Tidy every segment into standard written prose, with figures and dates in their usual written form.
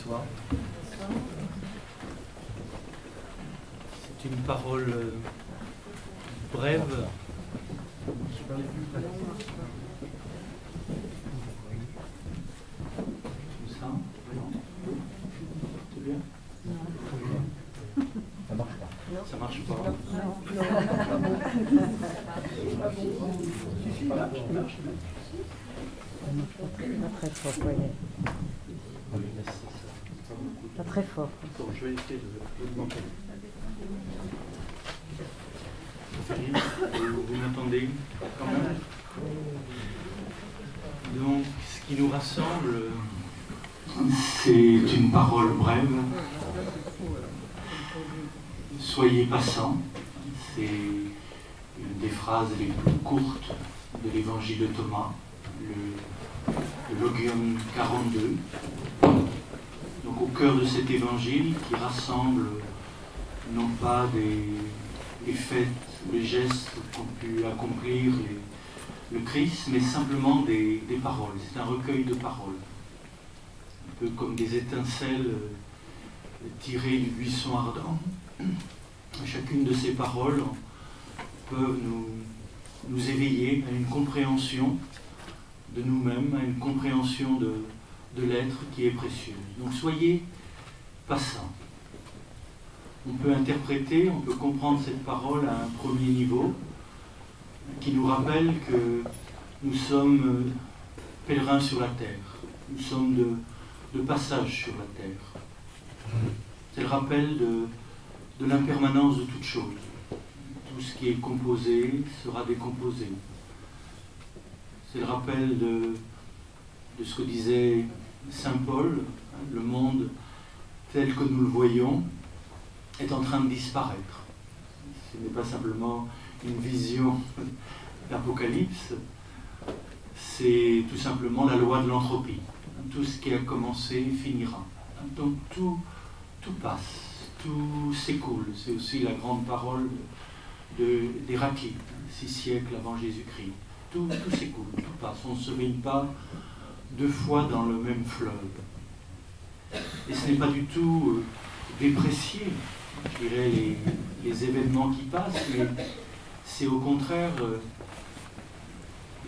Bonsoir. C'est une parole brève. Comme ça. C'est bien? Ça marche pas. Ça marche pas. Pas très fort, oui. Pas très fort. Bon, je vais essayer de l'augmenter. Vous m'entendez quand même? Donc, ce qui nous rassemble, c'est une parole brève. Soyez passants. C'est une des phrases les plus courtes de l'évangile de Thomas, le Logion 42. Donc au cœur de cet évangile qui rassemble non pas des faits, les gestes qu'ont pu accomplir le Christ, mais simplement des paroles. C'est un recueil de paroles. Un peu comme des étincelles tirées du buisson ardent. Chacune de ces paroles peuvent nous éveiller à une compréhension de nous-mêmes, à une compréhension de l'être qui est précieuse. Donc soyez passants. On peut interpréter, on peut comprendre cette parole à un premier niveau qui nous rappelle que nous sommes pèlerins sur la terre. Nous sommes de passage sur la terre. C'est le rappel de l'impermanence de toute chose. Tout ce qui est composé sera décomposé. C'est le rappel de ce que disait Saint Paul, le monde tel que nous le voyons est en train de disparaître. Ce n'est pas simplement une vision d'Apocalypse, c'est tout simplement la loi de l'entropie. Tout ce qui a commencé finira. Donc tout passe, tout s'écoule. C'est aussi la grande parole d'Héraclite, 6 siècles avant Jésus-Christ. Tout s'écoule, tout passe. On ne se baigne pas 2 fois dans le même fleuve. Et ce n'est pas du tout déprécier, je dirais, les événements qui passent, mais c'est au contraire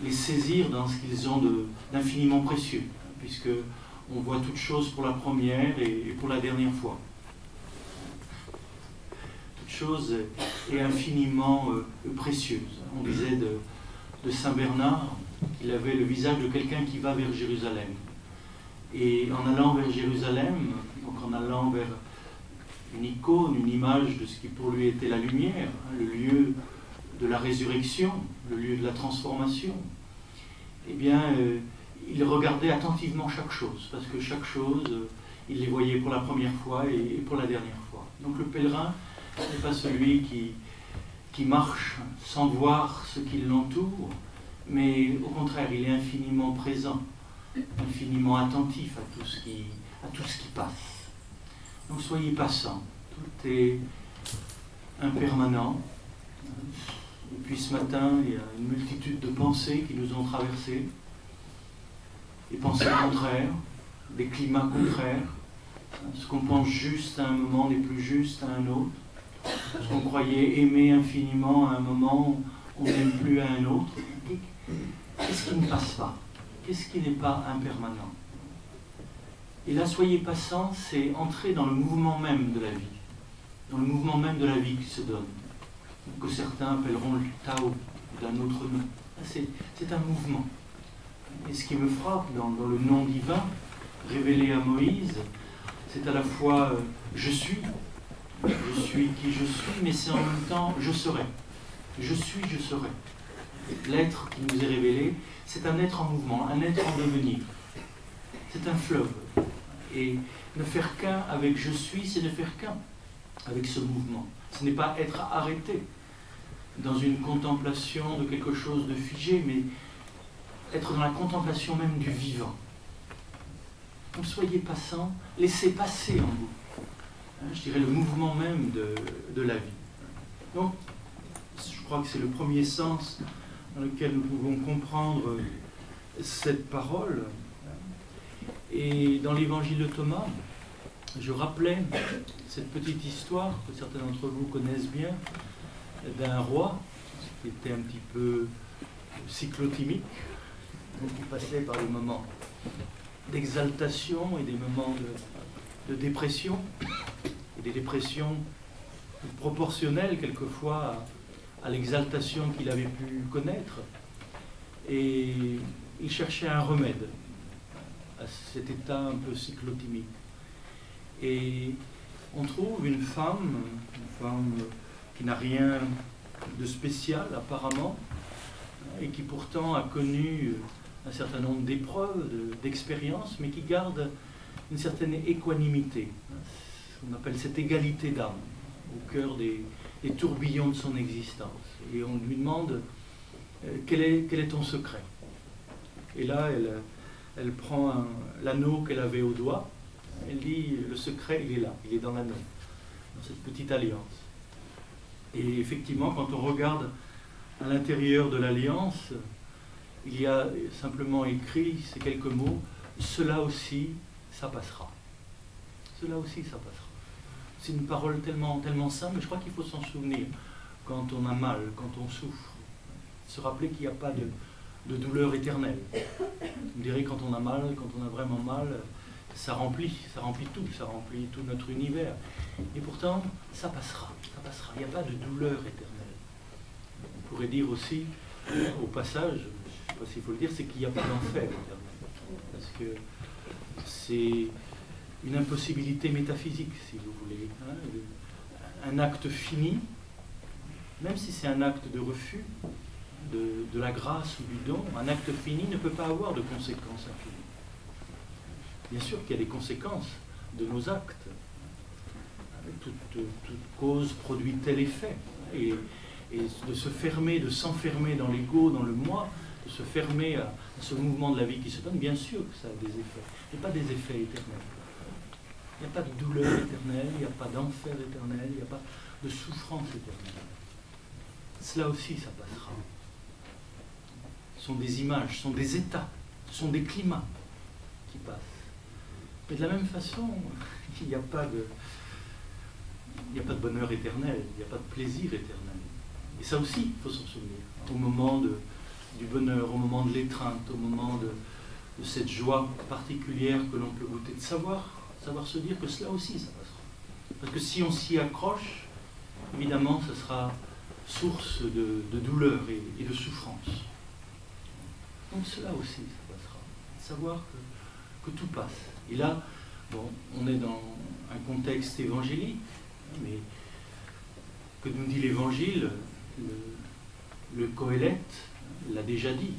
les saisir dans ce qu'ils ont d'infiniment précieux, puisque on voit toute chose pour la première et pour la dernière fois. Toute chose est infiniment précieuse. On disait de Saint Bernard qu'il avait le visage de quelqu'un qui va vers Jérusalem. Et en allant vers Jérusalem, donc en allant vers une icône, une image de ce qui pour lui était la lumière, le lieu de la résurrection, le lieu de la transformation, eh bien, il regardait attentivement chaque chose, parce que chaque chose, il les voyait pour la première fois et pour la dernière fois. Donc le pèlerin n'est pas celui qui marche sans voir ce qui l'entoure, mais au contraire, il est infiniment présent, infiniment attentif à tout ce qui passe. Donc soyez passants, tout est impermanent. Et puis ce matin, il y a une multitude de pensées qui nous ont traversées, des pensées contraires, des climats contraires. Ce qu'on pense juste à un moment n'est plus juste à un autre. Ce qu'on croyait aimer infiniment à un moment, on n'aime plus à un autre. Qu'est-ce qui ne passe pas? Qu'est-ce qui n'est pas impermanent? Et là, soyez passants, c'est entrer dans le mouvement même de la vie, dans le mouvement même de la vie qui se donne, que certains appelleront le Tao, d'un autre nom. C'est un mouvement. Et ce qui me frappe dans le nom divin, révélé à Moïse, c'est à la fois je suis qui je suis, mais c'est en même temps je serai. Je suis, je serai. L'être qui nous est révélé, c'est un être en mouvement, un être en devenir. C'est un fleuve. Et ne faire qu'un avec je suis, c'est ne faire qu'un avec ce mouvement. Ce n'est pas être arrêté dans une contemplation de quelque chose de figé, mais être dans la contemplation même du vivant. Donc soyez passants, laissez passer en vous, je dirais le mouvement même de la vie. Donc, je crois que c'est le premier sens dans lequel nous pouvons comprendre cette parole. Et dans l'évangile de Thomas, je rappelais cette petite histoire que certains d'entre vous connaissent bien, d'un roi qui était un petit peu cyclotimique, donc il passait par des moments d'exaltation et des moments de dépression, et des dépressions proportionnelles quelquefois à l'exaltation qu'il avait pu connaître. Et il cherchait un remède à cet état un peu cyclotimique. Et on trouve une femme qui n'a rien de spécial apparemment, et qui pourtant a connu un certain nombre d'épreuves, d'expériences, mais qui garde une certaine équanimité. On appelle cette égalité d'âme au cœur des tourbillons de son existence. Et on lui demande quel est ton secret. Et là, elle prend l'anneau qu'elle avait au doigt. Elle dit, le secret, il est là, il est dans l'anneau, dans cette petite alliance. Et effectivement, quand on regarde à l'intérieur de l'alliance, il y a simplement écrit ces quelques mots, cela aussi, ça passera. Cela aussi, ça passera. C'est une parole tellement, tellement simple, mais je crois qu'il faut s'en souvenir quand on a mal, quand on souffre. Se rappeler qu'il n'y a pas de douleur éternelle. Vous me direz, quand on a mal, quand on a vraiment mal, ça remplit tout notre univers. Et pourtant, ça passera, ça passera. Il n'y a pas de douleur éternelle. On pourrait dire aussi, au passage, je ne sais pas s'il faut le dire, c'est qu'il n'y a pas d'enfer éternel. Parce que c'est une impossibilité métaphysique, si vous voulez. Un acte fini, même si c'est un acte de refus de la grâce ou du don, un acte fini ne peut pas avoir de conséquences infinies. Bien sûr qu'il y a des conséquences de nos actes. Toute cause produit tel effet. Et de se fermer, de s'enfermer dans l'ego, dans le moi, de se fermer à ce mouvement de la vie qui se donne, bien sûr que ça a des effets. Mais pas des effets éternels. Il n'y a pas de douleur éternelle, il n'y a pas d'enfer éternel, il n'y a pas de souffrance éternelle. Cela aussi, ça passera. Ce sont des images, ce sont des états, ce sont des climats qui passent. Mais de la même façon, il n'y a pas de bonheur éternel, il n'y a pas de plaisir éternel. Et ça aussi, il faut s'en souvenir. Au moment du bonheur, au moment de l'étreinte, au moment de cette joie particulière que l'on peut goûter, de savoir se dire que cela aussi, ça passera. Parce que si on s'y accroche, évidemment, ce sera source de douleur et de souffrance. Donc cela aussi, ça passera. Savoir que tout passe. Et là, bon, on est dans un contexte évangélique, mais que nous dit l'Évangile, le Qoélète l'a déjà dit,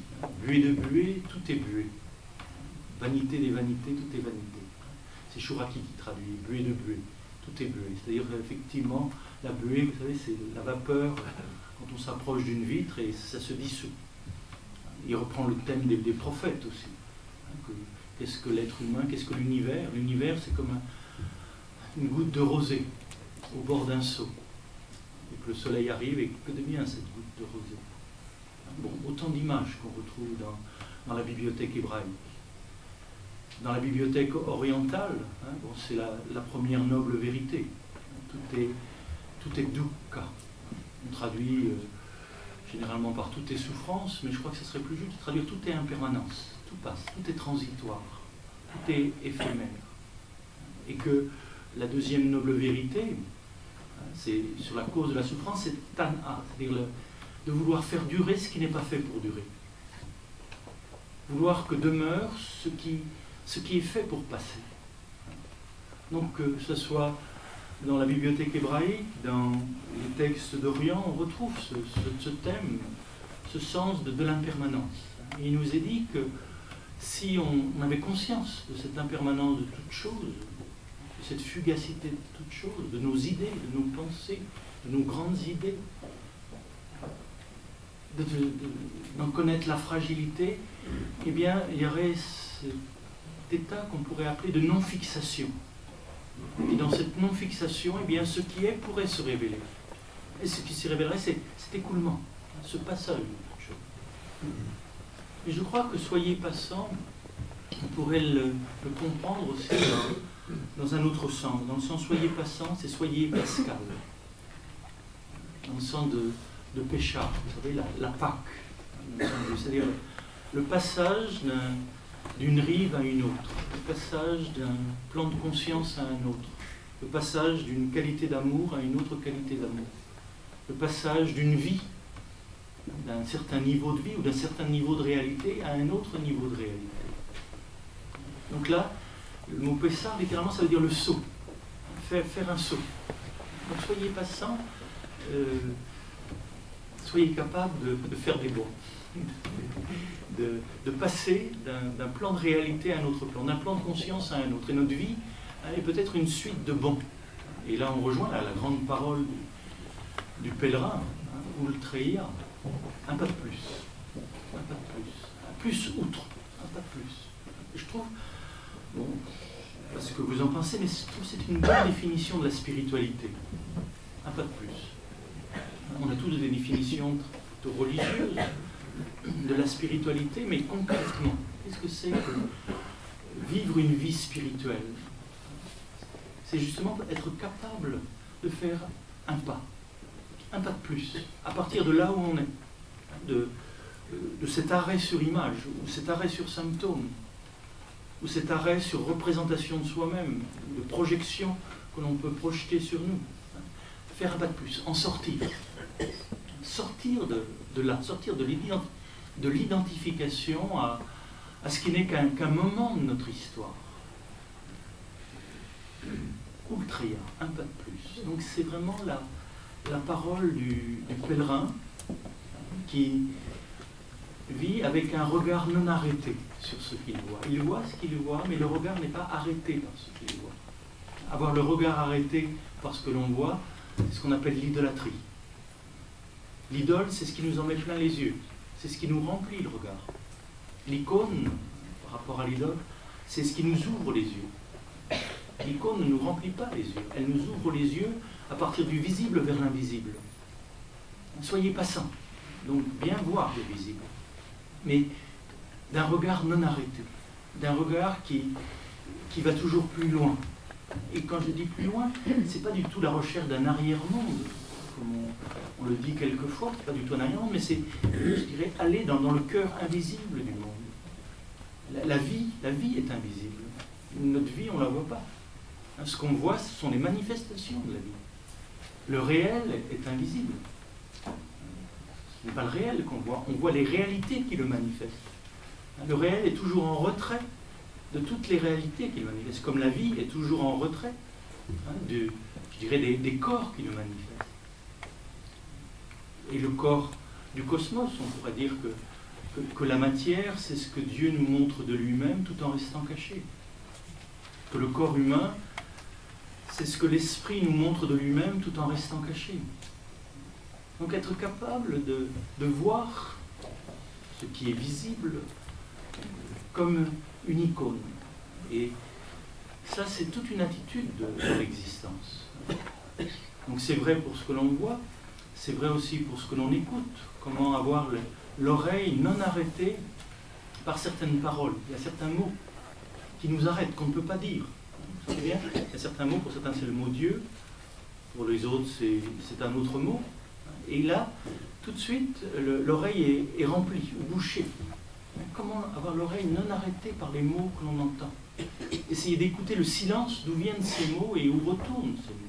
buée de buée, tout est buée. Vanité des vanités, tout est vanité. C'est Chouraki qui traduit, buée de buée, tout est buée. C'est-à-dire effectivement, la buée, vous savez, c'est la vapeur quand on s'approche d'une vitre et ça se dissout. Il reprend le thème des prophètes aussi. Qu'est-ce que l'être humain, qu'est-ce que l'univers? L'univers, c'est comme une goutte de rosée au bord d'un seau. Et que le soleil arrive, et que devient cette goutte de rosée? Bon, autant d'images qu'on retrouve dans la bibliothèque hébraïque. Dans la bibliothèque orientale, bon, c'est la première noble vérité. Tout est dukkha. On traduit généralement par tout est souffrance, mais je crois que ce serait plus juste de traduire tout est impermanence. Tout passe, tout est transitoire, tout est éphémère. Et que la deuxième noble vérité, c'est sur la cause de la souffrance, c'est tanha, c'est-à-dire de vouloir faire durer ce qui n'est pas fait pour durer. Vouloir que demeure ce qui est fait pour passer. Donc que ce soit dans la bibliothèque hébraïque, dans les textes d'Orient, on retrouve ce thème, ce sens de l'impermanence. Et il nous est dit que si on avait conscience de cette impermanence de toute chose, de cette fugacité de toute chose, de nos idées, de nos pensées, de nos grandes idées, d'en connaître la fragilité, eh bien, il y aurait cet état qu'on pourrait appeler de non-fixation. Et dans cette non-fixation, eh bien, ce qui est pourrait se révéler. Et ce qui se révélerait, c'est cet écoulement, ce passage de toute chose. Et je crois que soyez passant, on pourrait le comprendre aussi dans un autre sens. Dans le sens soyez passant, c'est soyez pascal. Dans le sens de pécha, vous savez, la Pâque. C'est-à-dire le passage d'une rive à une autre, le passage d'un plan de conscience à un autre, le passage d'une qualité d'amour à une autre qualité d'amour, le passage d'une vie, d'un certain niveau de vie ou d'un certain niveau de réalité à un autre niveau de réalité. Donc là, le mot pessar, littéralement, ça veut dire le saut, faire un saut. Donc soyez passant, soyez capable de faire des bonds, de passer d'un plan de réalité à un autre plan, d'un plan de conscience à un autre. Et notre vie est peut-être une suite de bonds. Et là, on rejoint la grande parole du pèlerin, ultreia, un pas de plus, un pas de plus outre, un pas de plus. Et je trouve, bon, je ne sais pas ce que vous en pensez, mais je trouve que c'est une bonne définition de la spiritualité, un pas de plus. On a tous des définitions religieuses de la spiritualité, mais concrètement, qu'est-ce que c'est que vivre une vie spirituelle? C'est justement être capable de faire un pas de plus, à partir de là où on est, de cet arrêt sur image, ou cet arrêt sur symptôme, ou cet arrêt sur représentation de soi-même, de projection que l'on peut projeter sur nous. Faire un pas de plus, en sortir. Sortir de là, sortir de l'identification à ce qui n'est qu'un moment de notre histoire. Ultreia, un pas de plus. Donc c'est vraiment la parole du pèlerin qui vit avec un regard non arrêté sur ce qu'il voit. Il voit ce qu'il voit, mais le regard n'est pas arrêté par ce qu'il voit. Avoir le regard arrêté par ce que l'on voit, c'est ce qu'on appelle l'idolâtrie. L'idole, c'est ce qui nous en met plein les yeux. C'est ce qui nous remplit le regard. L'icône, par rapport à l'idole, c'est ce qui nous ouvre les yeux. L'icône ne nous remplit pas les yeux. Elle nous ouvre les yeux à partir du visible vers l'invisible. Soyez passants, donc bien voir le visible, mais d'un regard non arrêté, d'un regard qui va toujours plus loin. Et quand je dis plus loin, c'est pas du tout la recherche d'un arrière-monde, comme on le dit quelquefois, c'est pas du tout un arrière-monde, mais c'est, je dirais, aller dans le cœur invisible du monde. La vie est invisible. Notre vie, on la voit pas. Ce qu'on voit, ce sont les manifestations de la vie. Le réel est invisible. Ce n'est pas le réel qu'on voit, on voit les réalités qui le manifestent. Le réel est toujours en retrait de toutes les réalités qui le manifestent, comme la vie est toujours en retrait je dirais des corps qui le manifestent. Et le corps du cosmos, on pourrait dire que la matière, c'est ce que Dieu nous montre de lui-même tout en restant caché. Que le corps humain, c'est ce que l'esprit nous montre de lui-même tout en restant caché. Donc être capable de voir ce qui est visible comme une icône. Et ça, c'est toute une attitude de l'existence. Donc c'est vrai pour ce que l'on voit, c'est vrai aussi pour ce que l'on écoute. Comment avoir l'oreille non arrêtée par certaines paroles. Il y a certains mots qui nous arrêtent, qu'on ne peut pas dire. Vous savez bien, il y a certains mots, pour certains c'est le mot Dieu, pour les autres c'est un autre mot. Et là, tout de suite, l'oreille est remplie, ou bouchée. Comment avoir l'oreille non arrêtée par les mots que l'on entend? Essayez d'écouter le silence d'où viennent ces mots et où retournent ces mots.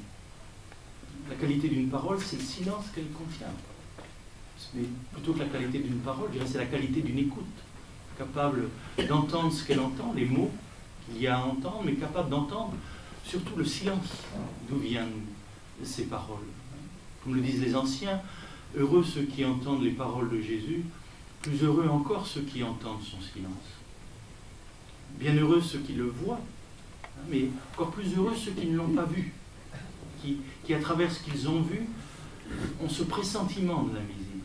La qualité d'une parole, c'est le silence qu'elle contient. Mais plutôt que la qualité d'une parole, je dirais c'est la qualité d'une écoute. Capable d'entendre ce qu'elle entend, les mots qu'il y a à entendre, mais capable d'entendre surtout le silence d'où viennent ces paroles. Comme le disent les anciens, heureux ceux qui entendent les paroles de Jésus, plus heureux encore ceux qui entendent son silence. Bienheureux ceux qui le voient, mais encore plus heureux ceux qui ne l'ont pas vu, qui à travers ce qu'ils ont vu, ont ce pressentiment de l'invisible.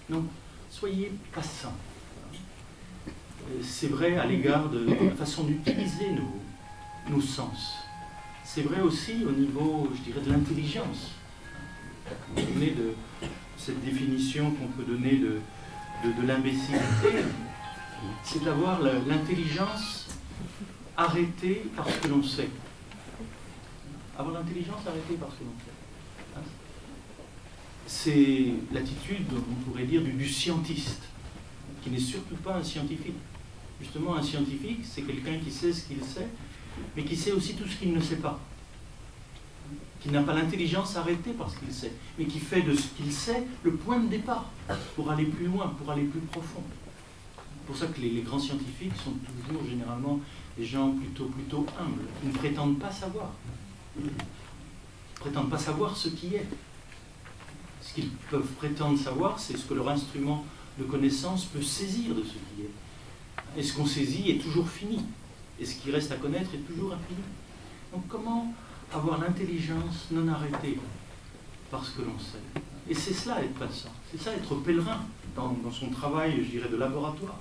Donc, soyez passants. C'est vrai à l'égard de la façon d'utiliser nos sens. C'est vrai aussi au niveau, je dirais, de l'intelligence. Vous venez de cette définition qu'on peut donner de l'imbécilité, c'est d'avoir l'intelligence arrêté par ce que l'on sait. Avoir l'intelligence arrêtée par ce que l'on sait. Hein? C'est l'attitude, on pourrait dire, du scientiste, qui n'est surtout pas un scientifique. Justement, un scientifique, c'est quelqu'un qui sait ce qu'il sait, mais qui sait aussi tout ce qu'il ne sait pas. Qui n'a pas l'intelligence arrêtée par ce qu'il sait, mais qui fait de ce qu'il sait le point de départ pour aller plus loin, pour aller plus profond. C'est pour ça que les grands scientifiques sont toujours généralement des gens plutôt humbles, qui ne prétendent pas savoir. Ils ne prétendent pas savoir ce qui est. Ce qu'ils peuvent prétendre savoir, c'est ce que leur instrument de connaissance peut saisir de ce qui est. Et ce qu'on saisit est toujours fini. Et ce qui reste à connaître est toujours infini. Donc comment avoir l'intelligence non arrêtée par ce que l'on sait? Et c'est cela être passant. C'est ça être pèlerin dans son travail, je dirais, de laboratoire,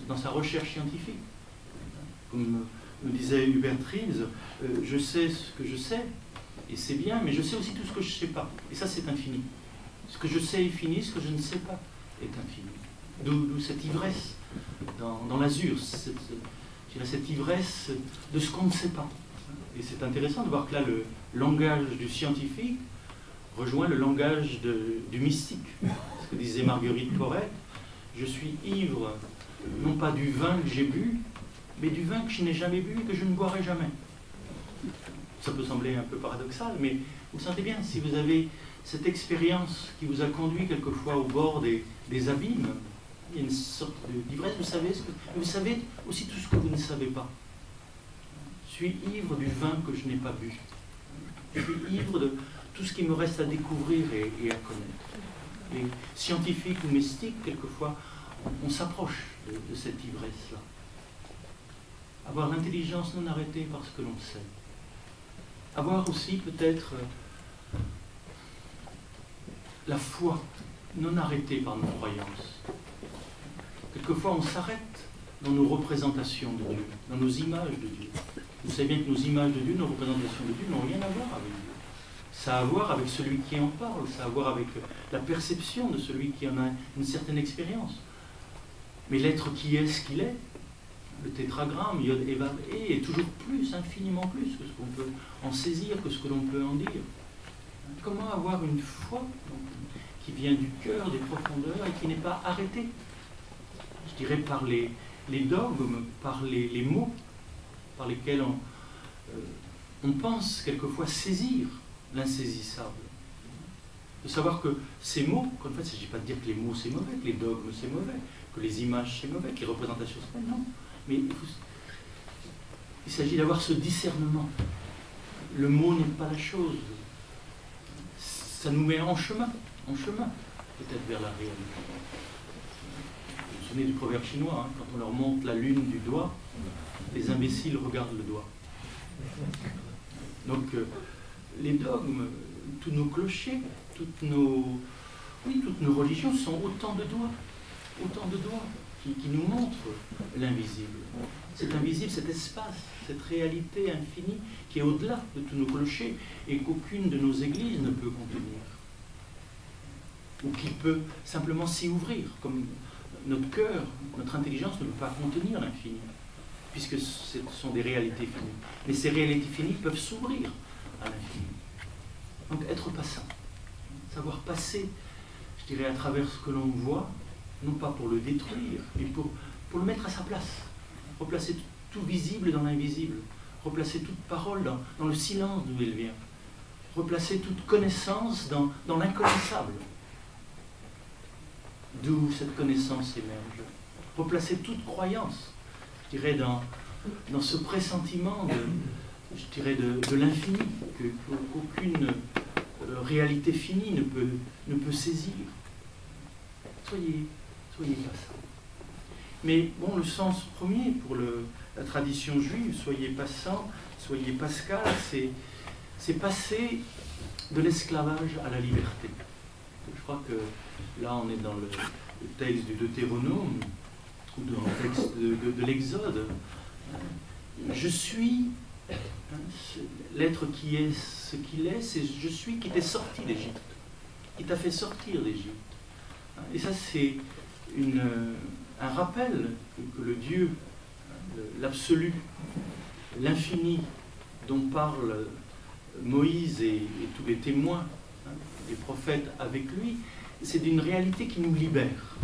dans sa recherche scientifique. Comme me disait Hubert Reeves, je sais ce que je sais, et c'est bien, mais je sais aussi tout ce que je ne sais pas. Et ça, c'est infini. Ce que je sais est fini, ce que je ne sais pas est infini. D'où cette ivresse dans l'azur, cette ivresse de ce qu'on ne sait pas. Et c'est intéressant de voir que là, le langage du scientifique rejoint le langage du mystique. Ce que disait Marguerite Porret, je suis ivre, non pas du vin que j'ai bu, mais du vin que je n'ai jamais bu et que je ne boirai jamais. Ça peut sembler un peu paradoxal, mais vous sentez bien, si vous avez cette expérience qui vous a conduit quelquefois au bord des abîmes, il y a une sorte d'ivresse, vous savez aussi tout ce que vous ne savez pas. Je suis ivre du vin que je n'ai pas bu. Je suis ivre de tout ce qui me reste à découvrir et à connaître. Et scientifique ou mystique, quelquefois, on s'approche de cette ivresse-là. Avoir l'intelligence non arrêtée par ce que l'on sait. Avoir aussi peut-être la foi non arrêtée par nos croyances. Quelquefois, on s'arrête dans nos représentations de Dieu, dans nos images de Dieu. Vous savez bien que nos images de Dieu, nos représentations de Dieu n'ont rien à voir avec Dieu. Ça a à voir avec celui qui en parle, ça a à voir avec la perception de celui qui en a une certaine expérience. Mais l'être qui est ce qu'il est, le tétragramme, Yod, Evav, est toujours plus, infiniment plus que ce qu'on peut en saisir, que ce que l'on peut en dire. Comment avoir une foi qui vient du cœur, des profondeurs, et qui n'est pas arrêtée, je dirais, par les dogmes, par les mots par lesquels on pense quelquefois saisir l'insaisissable. De savoir que ces mots, en fait, il ne s'agit pas de dire que les mots c'est mauvais, que les dogmes c'est mauvais, que les images c'est mauvais, que les représentations c'est mauvais, non. Mais il s'agit d'avoir ce discernement. Le mot n'est pas la chose. Ça nous met en chemin, peut-être vers la réalité. Vous vous souvenez du proverbe chinois, hein, quand on leur montre la lune du doigt, les imbéciles regardent le doigt. Donc, les dogmes, tous nos clochers, toutes nos religions sont autant de doigts qui nous montrent l'invisible. Cet invisible, cet espace, cette réalité infinie qui est au-delà de tous nos clochers et qu'aucune de nos églises ne peut contenir. Ou qui peut simplement s'y ouvrir, comme notre cœur, notre intelligence ne peut pas contenir l'infini, puisque ce sont des réalités finies. Mais ces réalités finies peuvent s'ouvrir à l'infini. Donc être passant, savoir passer, je dirais, à travers ce que l'on voit, non pas pour le détruire, mais pour le mettre à sa place, replacer tout visible dans l'invisible, replacer toute parole dans le silence d'où elle vient, replacer toute connaissance dans l'inconnaissable, d'où cette connaissance émerge, replacer toute croyance, je dirais, dans ce pressentiment de l'infini, qu'aucune réalité finie ne peut saisir. Soyez passants. Mais bon, le sens premier pour la tradition juive, soyez passants, soyez pascal, c'est passer de l'esclavage à la liberté. Je crois que là, on est dans le texte du Deutéronome, ou dans le texte de l'Exode. Je suis, l'être qui est ce qu'il est, c'est je suis qui t'ai sorti d'Égypte, qui t'a fait sortir d'Égypte. Et ça, c'est un rappel que le Dieu, l'absolu, l'infini dont parlent Moïse et tous les témoins, les prophètes avec lui, c'est d'une réalité qui nous libère.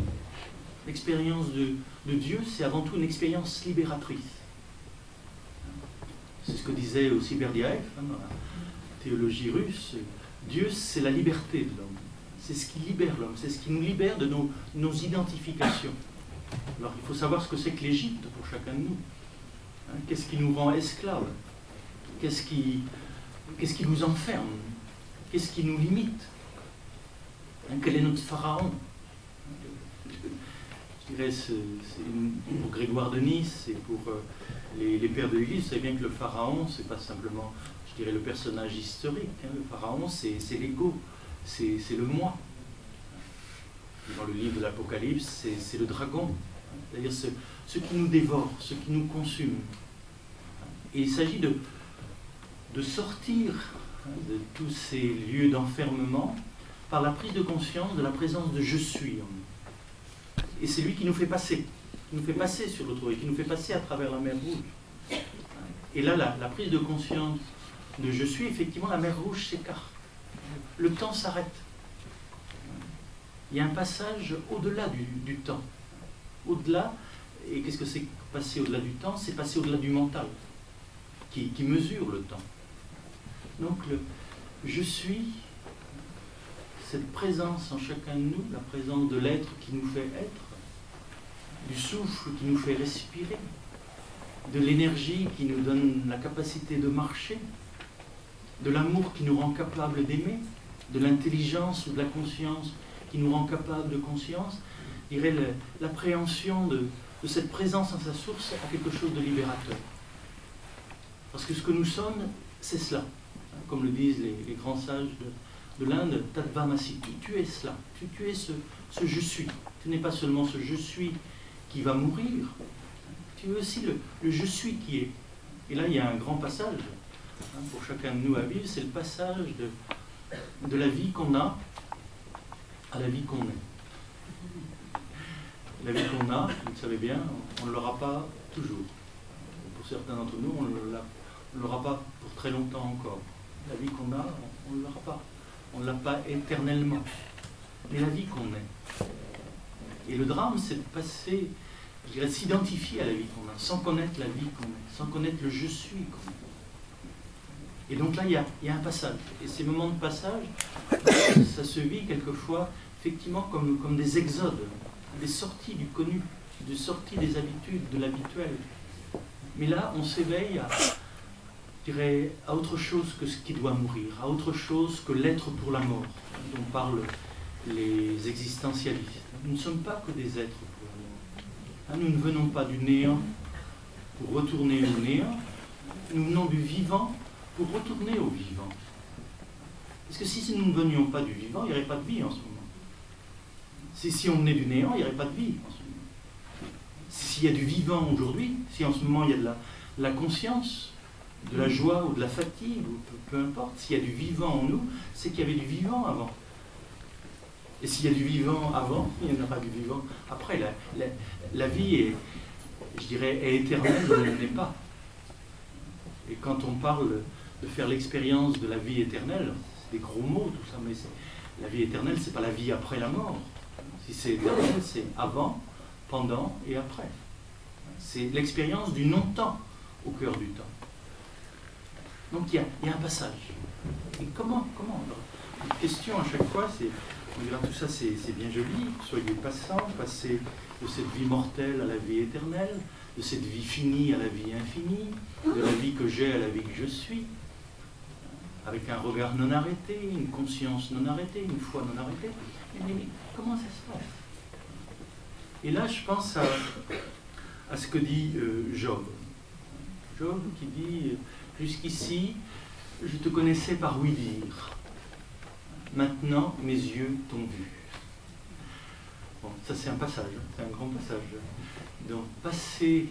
L'expérience de Dieu, c'est avant tout une expérience libératrice. C'est ce que disait aussi Berdiaev dans la théologie russe. Dieu, c'est la liberté de l'homme. C'est ce qui libère l'homme, c'est ce qui nous libère de nos identifications. Alors il faut savoir ce que c'est que l'Égypte pour chacun de nous. Qu'est-ce qui nous rend esclaves? Qu'est-ce qui nous enferme? Qu'est-ce qui nous limite? Quel est notre pharaon? Je dirais, pour Grégoire de Nice et pour les pères de l'Église, vous savez bien que le pharaon, c'est pas simplement, je dirais, le personnage historique. Le pharaon, c'est l'ego, c'est le moi. Dans le livre de l'Apocalypse, c'est le dragon, c'est-à-dire ce qui nous dévore, ce qui nous consume. Et il s'agit de sortir de tous ces lieux d'enfermement par la prise de conscience de la présence de « je suis » en nous. Et c'est lui qui nous fait passer sur l'autre rive, qui nous fait passer à travers la mer Rouge. Et là, la prise de conscience de « je suis », effectivement, la mer Rouge s'écarte. Le temps s'arrête. Il y a un passage au-delà du temps. Au-delà, et qu'est-ce que c'est passer au-delà du temps? C'est passer au-delà du mental, qui mesure le temps. Donc, je suis, cette présence en chacun de nous, la présence de l'être qui nous fait être, du souffle qui nous fait respirer, de l'énergie qui nous donne la capacité de marcher, de l'amour qui nous rend capable d'aimer, de l'intelligence ou de la conscience qui nous rend capable de conscience, je dirais l'appréhension de cette présence en sa source à quelque chose de libérateur. Parce que ce que nous sommes, c'est cela. Comme le disent les grands sages de l'Inde, Tatvamasi, tu es cela, tu es ce je suis. Tu n'es pas seulement ce je suis qui va mourir, tu es aussi le je suis qui est. Et là, il y a un grand passage pour chacun de nous à vivre, c'est le passage de la vie qu'on a à la vie qu'on est. La vie qu'on a, vous le savez bien, on ne l'aura pas toujours. Pour certains d'entre nous, on ne l'aura pas pour très longtemps encore. La vie qu'on a, on ne l'aura pas. On ne l'a pas éternellement. Mais la vie qu'on est. Et le drame, c'est de passer, je dirais, de s'identifier à la vie qu'on a, sans connaître la vie qu'on est, sans connaître le je suis qu'on est. Et donc là, il y a un passage. Et ces moments de passage, ça se vit quelquefois, effectivement, comme des exodes, des sorties du connu, des sorties des habitudes, de l'habituel. Mais là, on s'éveille je dirais, à autre chose que ce qui doit mourir, à autre chose que l'être pour la mort, dont parlent les existentialistes. Nous ne sommes pas que des êtres pour la mort. Nous ne venons pas du néant pour retourner au néant, nous venons du vivant pour retourner au vivant. Parce que si nous ne venions pas du vivant, il n'y aurait pas de vie en ce moment. Si on venait du néant, il n'y aurait pas de vie en ce moment. S'il y a du vivant aujourd'hui, si en ce moment il y a de la conscience, de la joie ou de la fatigue, ou peu importe, s'il y a du vivant en nous, c'est qu'il y avait du vivant avant. Et s'il y a du vivant avant, il n'y en aura du vivant après. La vie est, je dirais, est éternelle, mais elle n'est pas. Et quand on parle de faire l'expérience de la vie éternelle, c'est des gros mots tout ça, mais la vie éternelle, c'est pas la vie après la mort. Si c'est éternel, c'est avant, pendant et après. C'est l'expérience du non-temps au cœur du temps. Donc il y a un passage. Et comment la question à chaque fois, c'est, on dira tout ça c'est bien joli, soyez passants, passez de cette vie mortelle à la vie éternelle, de cette vie finie à la vie infinie, de la vie que j'ai à la vie que je suis, avec un regard non arrêté, une conscience non arrêtée, une foi non arrêtée. Mais comment ça se passe? Et là, je pense à ce que dit Job. Job qui dit... Jusqu'ici, je te connaissais par ouï-dire. Maintenant, mes yeux t'ont vu. Bon, ça c'est un passage, c'est un grand passage. Donc, passer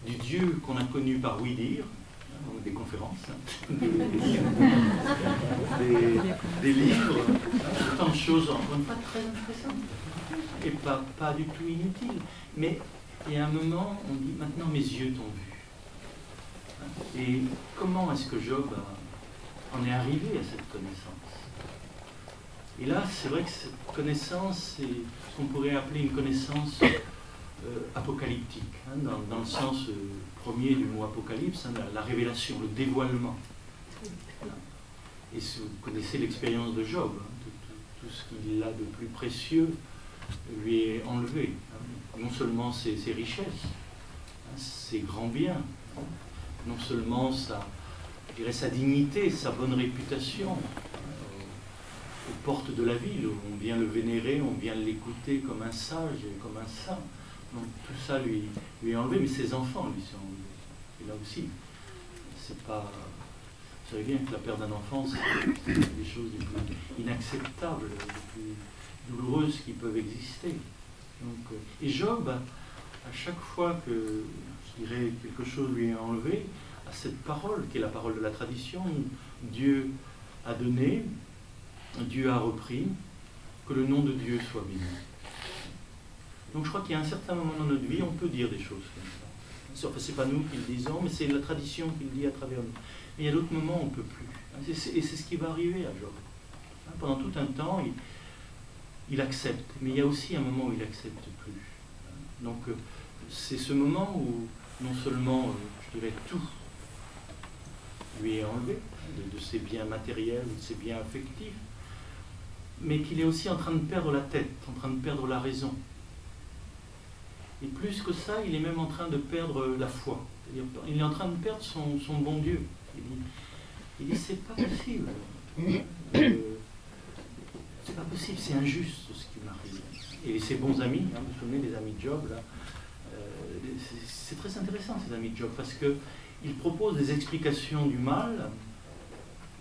du Dieu qu'on a connu par ouï-dire, donc des conférences, des livres, autant de choses, encore une fois, très intéressantes, et pas du tout inutiles. Mais il y a un moment, on dit, maintenant mes yeux t'ont vu. Et comment est-ce que Job en est arrivé à cette connaissance? Et là, c'est vrai que cette connaissance, c'est ce qu'on pourrait appeler une connaissance apocalyptique, hein, dans le sens premier du mot apocalypse, hein, la révélation, le dévoilement. Et si vous connaissez l'expérience de Job, hein, tout ce qu'il a de plus précieux lui est enlevé. Hein. Non seulement ses richesses, hein, ses grands biens, hein, non seulement je dirais, sa dignité, sa bonne réputation, aux portes de la ville, où on vient le vénérer, on vient l'écouter comme un sage, comme un saint. Donc tout ça lui est enlevé, mais ses enfants lui sont enlevés. Et là aussi, c'est pas... Vous savez bien que la perte d'un enfant, c'est des choses les plus inacceptables, les plus douloureuses qui peuvent exister. Donc, et Job, à chaque fois que, je dirais, quelque chose lui est enlevé, à cette parole, qui est la parole de la tradition, Dieu a donné, Dieu a repris, que le nom de Dieu soit béni. Donc je crois qu'il y a un certain moment dans notre vie, on peut dire des choses comme ça. Enfin, c'est pas nous qui le disons, mais c'est la tradition qui le dit à travers nous. Mais il y a d'autres moments où on ne peut plus. Et c'est ce qui va arriver à Job. Pendant tout un temps, il accepte, mais il y a aussi un moment où il n'accepte plus. Donc c'est ce moment où non seulement, je dirais, tout lui est enlevé, de ses biens matériels, de ses biens affectifs, mais qu'il est aussi en train de perdre la tête, en train de perdre la raison. Et plus que ça, il est même en train de perdre la foi. Il est en train de perdre son bon Dieu. Il dit, c'est pas possible. C'est pas possible, c'est injuste ce qui m'arrive. Et ses bons amis, hein, vous vous souvenez des amis de Job, là, c'est très intéressant ces amis de Job, parce qu'ils proposent des explications du mal,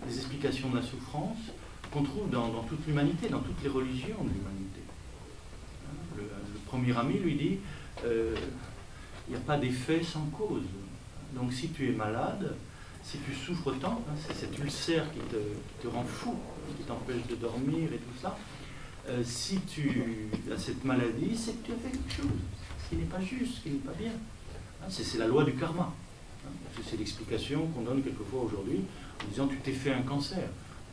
des explications de la souffrance, qu'on trouve dans toute l'humanité, dans toutes les religions de l'humanité. Le premier ami lui dit, il n'y a pas d'effet sans cause. Donc si tu es malade, si tu souffres tant, hein, c'est cet ulcère qui te rend fou, qui t'empêche de dormir et tout ça, si tu as cette maladie, c'est que tu as fait quelque chose, ce qui n'est pas juste, ce qui n'est pas bien. Hein, c'est la loi du karma. Hein, c'est l'explication qu'on donne quelquefois aujourd'hui, en disant tu t'es fait un cancer,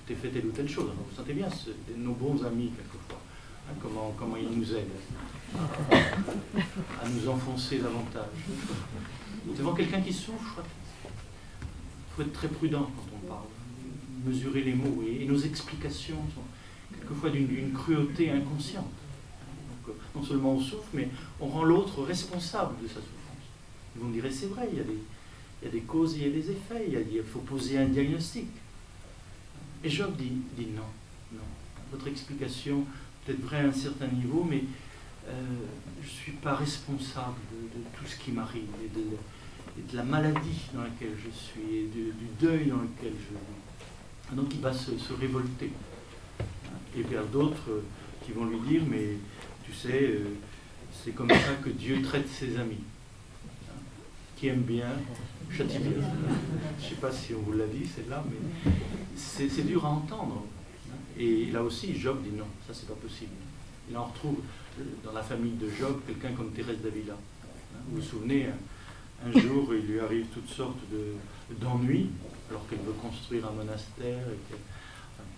tu t'es fait telle ou telle chose. Alors, vous sentez bien, c'est nos bons amis quelquefois, hein, comment ils nous aident à nous enfoncer davantage. Devant quelqu'un qui souffre, il faut être très prudent quand on parle, mesurer les mots, et nos explications sont quelquefois d'une cruauté inconsciente. Donc, non seulement on souffre, mais on rend l'autre responsable de sa souffrance. Et vous me direz, c'est vrai, il y a des causes, il y a des effets, il faut poser un diagnostic. Et Job dit non. Votre explication peut être vraie à un certain niveau, mais je ne suis pas responsable de tout ce qui m'arrive, et de la maladie dans laquelle je suis, et du deuil dans lequel je vis. Donc il va se révolter. Et il y a d'autres qui vont lui dire, mais tu sais, c'est comme ça que Dieu traite ses amis. Qui aime bien, châtie bien. Je ne sais pas si on vous l'a dit, celle-là, mais c'est dur à entendre. Et là aussi, Job dit non, ça c'est pas possible. Il en retrouve dans la famille de Job quelqu'un comme Thérèse d'Avila. Vous vous souvenez, un jour, il lui arrive toutes sortes d'ennuis, alors qu'elle veut construire un monastère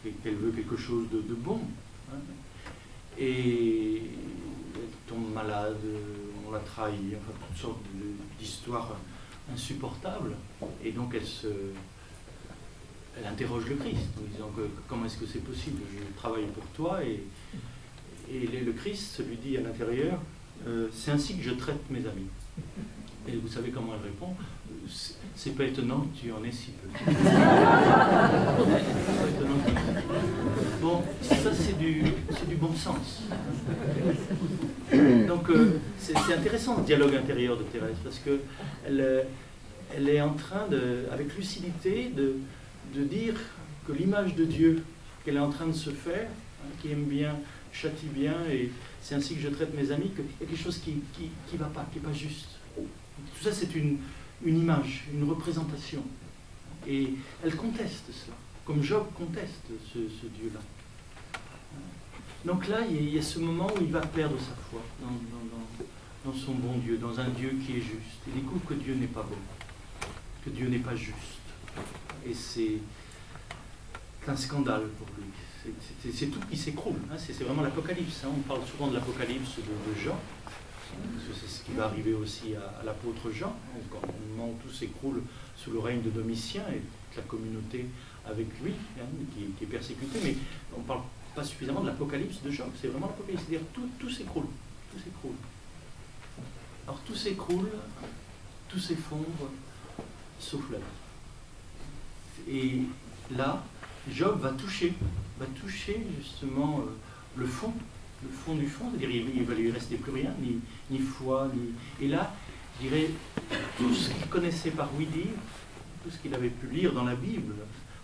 et qu'elle veut quelque chose de bon. Et elle tombe malade, on la trahit, enfin toutes sortes d'histoires insupportables. Et donc elle interroge le Christ en disant comment est-ce que c'est possible, je travaille pour toi, et le Christ lui dit à l'intérieur, c'est ainsi que je traite mes amis. Et vous savez comment elle répond? C'est pas étonnant que tu en aies si peu. C'est pas étonnant que tu en aies si peu. Bon, ça c'est du bon sens. Donc c'est intéressant le dialogue intérieur de Thérèse, parce que elle est en train, avec lucidité, de dire que l'image de Dieu qu'elle est en train de se faire, hein, qui aime bien, châtie bien, et c'est ainsi que je traite mes amis, qu'il y a quelque chose qui ne va pas, qui n'est pas juste. Tout ça, c'est une image, une représentation. Et elle conteste cela, comme Job conteste ce Dieu-là. Donc là, il y a ce moment où il va perdre sa foi dans son bon Dieu, dans un Dieu qui est juste. Il découvre que Dieu n'est pas bon, que Dieu n'est pas juste. Et c'est un scandale pour lui. C'est tout qui s'écroule. Hein. C'est vraiment l'Apocalypse. Hein. On parle souvent de l'Apocalypse de Jean, parce que c'est ce qui va arriver aussi à l'apôtre Jean, au moment où tout s'écroule sous le règne de Domitien et toute la communauté avec lui, hein, qui est persécutée. Mais on ne parle pas suffisamment de l'Apocalypse de Jean. C'est vraiment l'Apocalypse. C'est-à-dire tout s'écroule. Tout s'écroule. Alors tout s'écroule, tout s'effondre, sauf la vie. Et là, Job va toucher justement le fond du fond, c'est-à-dire il ne va lui rester plus rien, ni foi, ni... Et là, je dirais, tout ce qu'il connaissait par oui-dire, tout ce qu'il avait pu lire dans la Bible,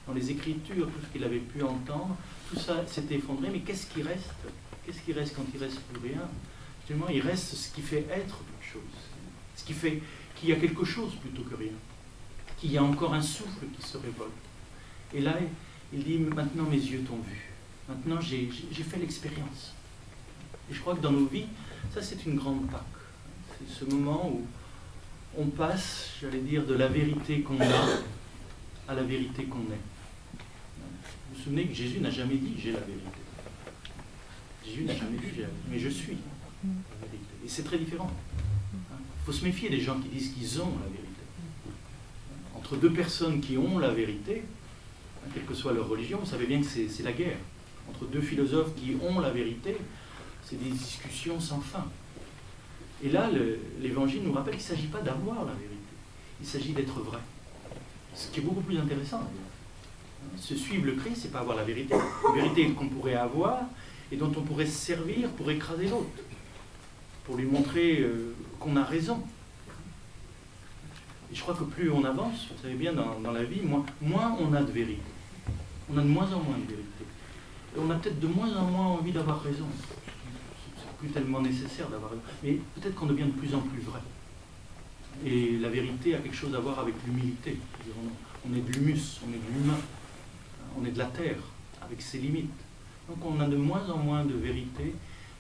dans les Écritures, tout ce qu'il avait pu entendre, tout ça s'est effondré, mais qu'est-ce qui reste? Qu'est-ce qui reste quand il ne reste plus rien? Justement, il reste ce qui fait être une chose, ce qui fait qu'il y a quelque chose plutôt que rien, qu'il y a encore un souffle qui se révolte. Et là, il dit, maintenant mes yeux t'ont vu, maintenant j'ai fait l'expérience. Et je crois que dans nos vies, ça c'est une grande Pâque. C'est ce moment où on passe, j'allais dire, de la vérité qu'on a à la vérité qu'on est. Vous vous souvenez que Jésus n'a jamais dit j'ai la vérité. Jésus n'a jamais dit mais je suis la vérité. Et c'est très différent. Il faut se méfier des gens qui disent qu'ils ont la vérité. Entre deux personnes qui ont la vérité, quelle que soit leur religion, vous savez bien que c'est la guerre. Entre deux philosophes qui ont la vérité, c'est des discussions sans fin. Et là, l'Évangile nous rappelle qu'il ne s'agit pas d'avoir la vérité, il s'agit d'être vrai. Ce qui est beaucoup plus intéressant. Se suivre le Christ, ce n'est pas avoir la vérité qu'on pourrait avoir et dont on pourrait se servir pour écraser l'autre, pour lui montrer qu'on a raison. Et je crois que plus on avance, vous savez bien, dans la vie, moins on a de vérité. On a de moins en moins de vérité. Et on a peut-être de moins en moins envie d'avoir raison. C'est plus tellement nécessaire d'avoir raison. Mais peut-être qu'on devient de plus en plus vrai. Et la vérité a quelque chose à voir avec l'humilité. On est de l'humus, on est de l'humain, on est de la terre, avec ses limites. Donc on a de moins en moins de vérité,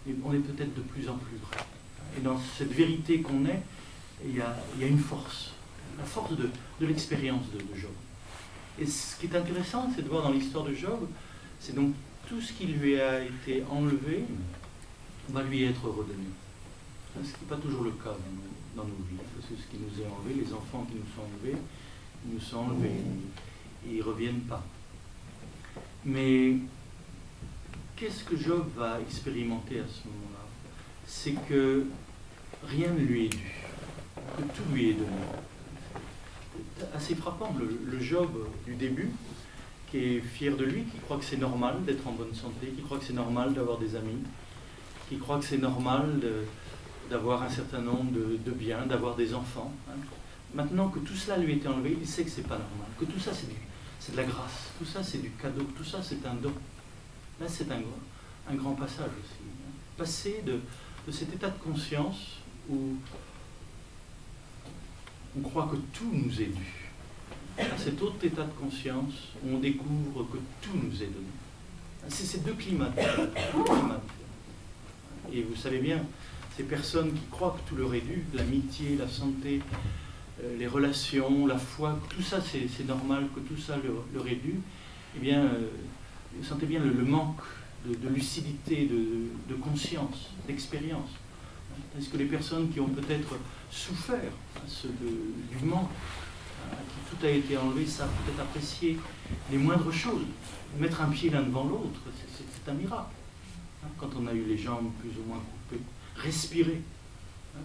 mais on est peut-être de plus en plus vrai. Et dans cette vérité qu'on est, il y a une force, la force de l'expérience de Job. Et ce qui est intéressant, c'est de voir dans l'histoire de Job, c'est donc tout ce qui lui a été enlevé va lui être redonné. Ce qui n'est pas toujours le cas dans nos vies. Parce que ce qui nous est enlevé, les enfants qui nous sont enlevés, ils nous sont enlevés et ils ne reviennent pas. Mais qu'est-ce que Job va expérimenter à ce moment-là? C'est que rien ne lui est dû, que tout lui est donné. C'est assez frappant, le Job du début, qui est fier de lui, qui croit que c'est normal d'être en bonne santé, qui croit que c'est normal d'avoir des amis, qui croit que c'est normal d'avoir un certain nombre de biens, d'avoir des enfants. Hein. Maintenant que tout cela lui était enlevé, il sait que c'est pas normal, que tout ça c'est de la grâce, tout ça c'est du cadeau, tout ça c'est un don. Là c'est un grand passage aussi. Hein. Passer de cet état de conscience où on croit que tout nous est dû, à cet autre état de conscience où on découvre que tout nous est donné. C'est ces deux climats. Et vous savez bien, ces personnes qui croient que tout leur est dû, l'amitié, la santé, les relations, la foi, tout ça c'est normal, que tout ça leur est dû, eh bien, vous sentez bien le manque de lucidité, de conscience, d'expérience. Est-ce que les personnes qui ont peut-être souffert du manque, à qui tout a été enlevé, savent peut-être apprécier les moindres choses? Mettre un pied l'un devant l'autre, c'est un miracle. Quand on a eu les jambes plus ou moins coupées, respirer,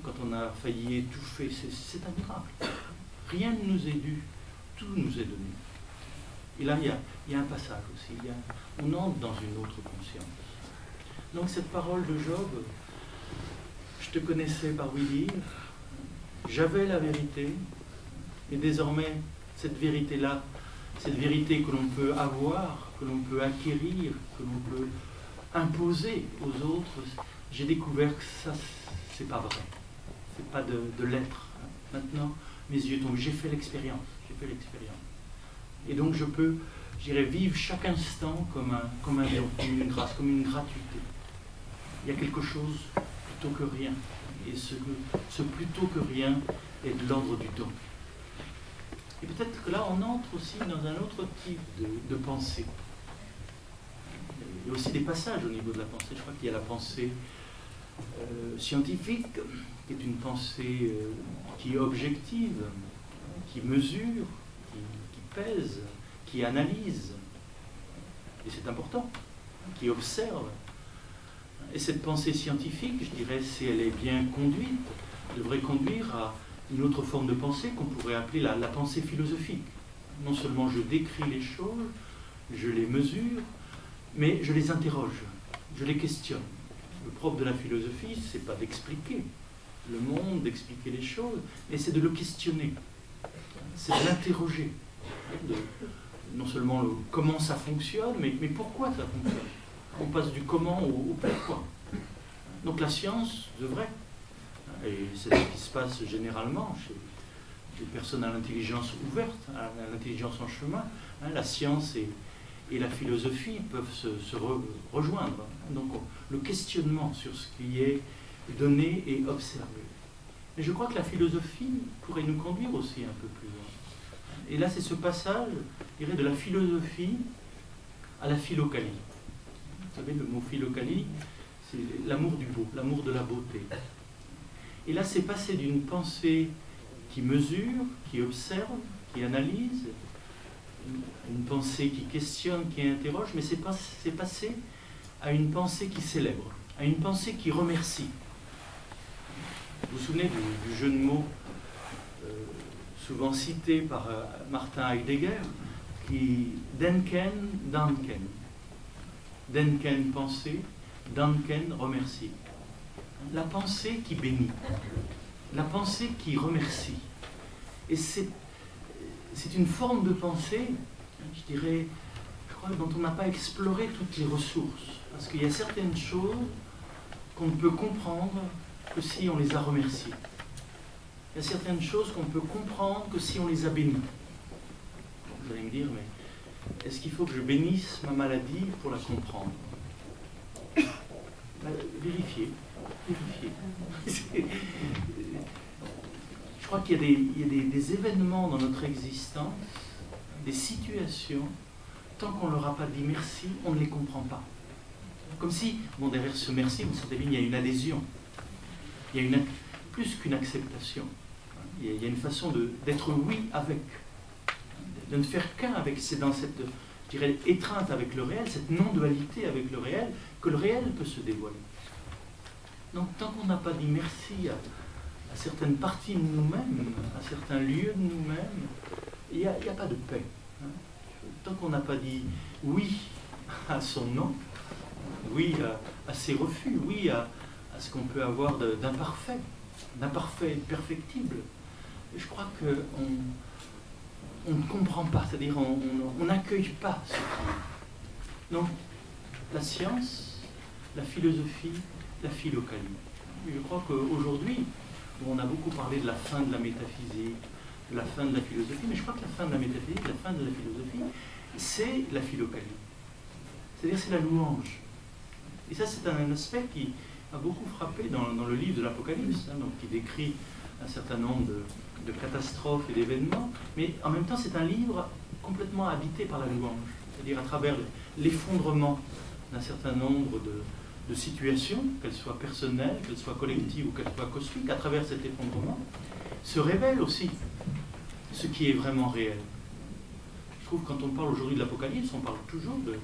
quand on a failli étouffer, c'est un miracle. Rien ne nous est dû, tout nous est donné. Et là, il y a un passage aussi, on entre dans une autre conscience. Donc cette parole de Job, je te connaissais par oui-dire, j'avais la vérité, et désormais, cette vérité-là, cette vérité que l'on peut avoir, que l'on peut acquérir, que l'on peut imposer aux autres, j'ai découvert que ça, c'est pas vrai. C'est pas de l'être. Maintenant, mes yeux tombent. J'ai fait l'expérience. Et donc, je peux, j'irai vivre chaque instant comme un don, comme une grâce, comme une gratuité. Il y a quelque chose plutôt que rien. Et ce plutôt que rien est de l'ordre du don. Et peut-être que là, on entre aussi dans un autre type de pensée. Il y a aussi des passages au niveau de la pensée. Je crois qu'il y a la pensée scientifique, qui est une pensée qui est objective, qui mesure, qui pèse, qui analyse. Et c'est important, qui observe. Et cette pensée scientifique, je dirais, si elle est bien conduite, devrait conduire à une autre forme de pensée qu'on pourrait appeler la pensée philosophique. Non seulement je décris les choses, je les mesure, mais je les interroge, je les questionne. Le propre de la philosophie, c'est pas d'expliquer le monde, d'expliquer les choses, mais c'est de le questionner, c'est de l'interroger, non seulement comment ça fonctionne, mais pourquoi ça fonctionne. On passe du comment au pourquoi. Donc la science devrait, et c'est ce qui se passe généralement chez les personnes à l'intelligence ouverte, à l'intelligence en chemin, la science et la philosophie peuvent se rejoindre. Donc le questionnement sur ce qui est donné et observé. Mais je crois que la philosophie pourrait nous conduire aussi un peu plus loin. Et là, c'est ce passage, je dirais, de la philosophie à la philokalie. Vous savez, le mot philokalie, c'est l'amour du beau, l'amour de la beauté. Et là, c'est passé d'une pensée qui mesure, qui observe, qui analyse, une pensée qui questionne, qui interroge, mais c'est passé à une pensée qui célèbre, à une pensée qui remercie. Vous vous souvenez du jeu de mots souvent cité par Martin Heidegger, qui Denken, Danken. Denken, pensée, Danken, remercier. La pensée qui bénit, la pensée qui remercie. Et c'est une forme de pensée, je dirais, je crois, dont on n'a pas exploré toutes les ressources. Parce qu'il y a certaines choses qu'on ne peut comprendre que si on les a remerciées. Il y a certaines choses qu'on ne peut comprendre que si on les a bénies. Vous allez me dire, mais est-ce qu'il faut que je bénisse ma maladie pour la comprendre? Vérifiez. Je crois qu'il y a des événements dans notre existence, des situations, tant qu'on ne leur a pas dit merci, on ne les comprend pas. Comme si, bon, derrière ce merci, vous savez bien, il y a une adhésion. Il y a plus qu'une acceptation. Il y a une façon d'être oui avec, de ne faire qu'un avec. C'est dans cette, je dirais, étreinte avec le réel, cette non-dualité avec le réel, que le réel peut se dévoiler. Donc, tant qu'on n'a pas dit merci à certaines parties de nous-mêmes, à certains lieux de nous-mêmes, il n'y a pas de paix. Tant qu'on n'a pas dit oui à son non, oui à ses refus, oui à ce qu'on peut avoir d'imparfait, perfectible, je crois qu'on ne comprend pas, c'est-à-dire on n'accueille pas ce qui est. Donc, la science, la philosophie, la philokalie. Je crois qu'aujourd'hui, on a beaucoup parlé de la fin de la métaphysique, de la fin de la philosophie, mais je crois que la fin de la métaphysique, la fin de la philosophie, c'est la philokalie. C'est-à-dire c'est la louange. Et ça, c'est un aspect qui a beaucoup frappé dans le livre de l'Apocalypse, donc qui décrit un certain nombre de catastrophes et d'événements, mais en même temps, c'est un livre complètement habité par la louange. C'est-à-dire à travers l'effondrement d'un certain nombre de situations, qu'elles soient personnelles, qu'elles soient collectives ou qu'elles soient cosmiques, à travers cet effondrement, se révèle aussi ce qui est vraiment réel. Je trouve que quand on parle aujourd'hui de l'Apocalypse, on parle toujours de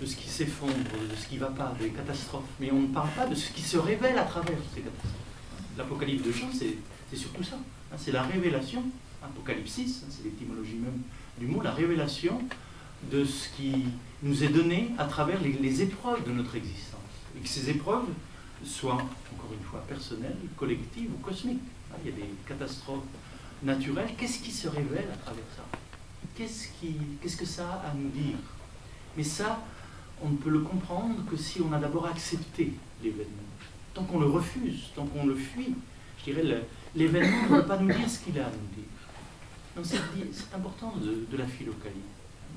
ce qui s'effondre, de ce qui ne va pas, des catastrophes, mais on ne parle pas de ce qui se révèle à travers ces catastrophes. L'Apocalypse de Jean, c'est surtout ça. C'est la révélation, Apocalypsis, c'est l'étymologie même du mot, la révélation de ce qui nous est donné à travers les épreuves de notre existence. Et que ces épreuves soient, encore une fois, personnelles, collectives ou cosmiques. Il y a des catastrophes naturelles. Qu'est-ce qui se révèle à travers ça? Qu'est-ce que ça a à nous dire? Mais ça, on ne peut le comprendre que si on a d'abord accepté l'événement. Tant qu'on le refuse, tant qu'on le fuit, je dirais, l'événement ne peut pas nous dire ce qu'il a à nous dire. Donc c'est important de la philokalie,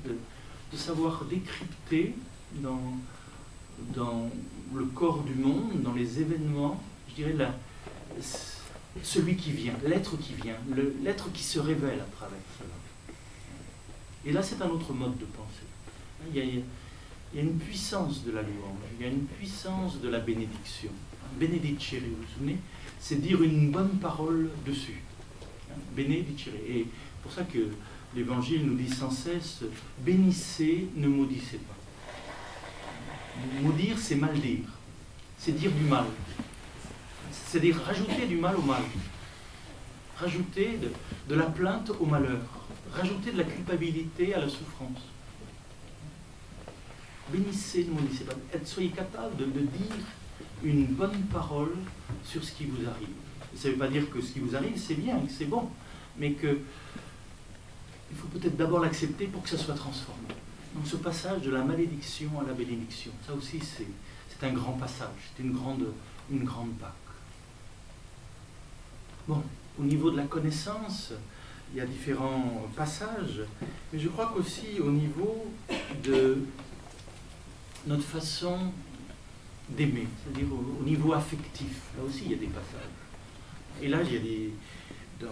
de savoir décrypter dans le corps du monde, dans les événements, je dirais, celui qui vient, l'être qui vient, l'être qui se révèle à travers cela. Et là, c'est un autre mode de pensée. Il y a une puissance de la louange, il y a une puissance de la bénédiction. Benedicere, vous vous souvenez, c'est dire une bonne parole dessus. Benedicere. Et c'est pour ça que l'Évangile nous dit sans cesse, bénissez, ne maudissez pas. Maudire, c'est mal dire. C'est dire du mal. C'est-à-dire rajouter du mal au mal. Rajouter de la plainte au malheur. Rajouter de la culpabilité à la souffrance. Bénissez, ne maudissez pas. Soyez capable de dire une bonne parole sur ce qui vous arrive. Ça ne veut pas dire que ce qui vous arrive, c'est bien, que c'est bon, mais que il faut peut-être d'abord l'accepter pour que ça soit transformé. Donc ce passage de la malédiction à la bénédiction, ça aussi c'est un grand passage, c'est une grande Pâque. Bon, au niveau de la connaissance, il y a différents passages, mais je crois qu'aussi au niveau de notre façon d'aimer, c'est-à-dire au niveau affectif, là aussi il y a des passages. Et là, il y a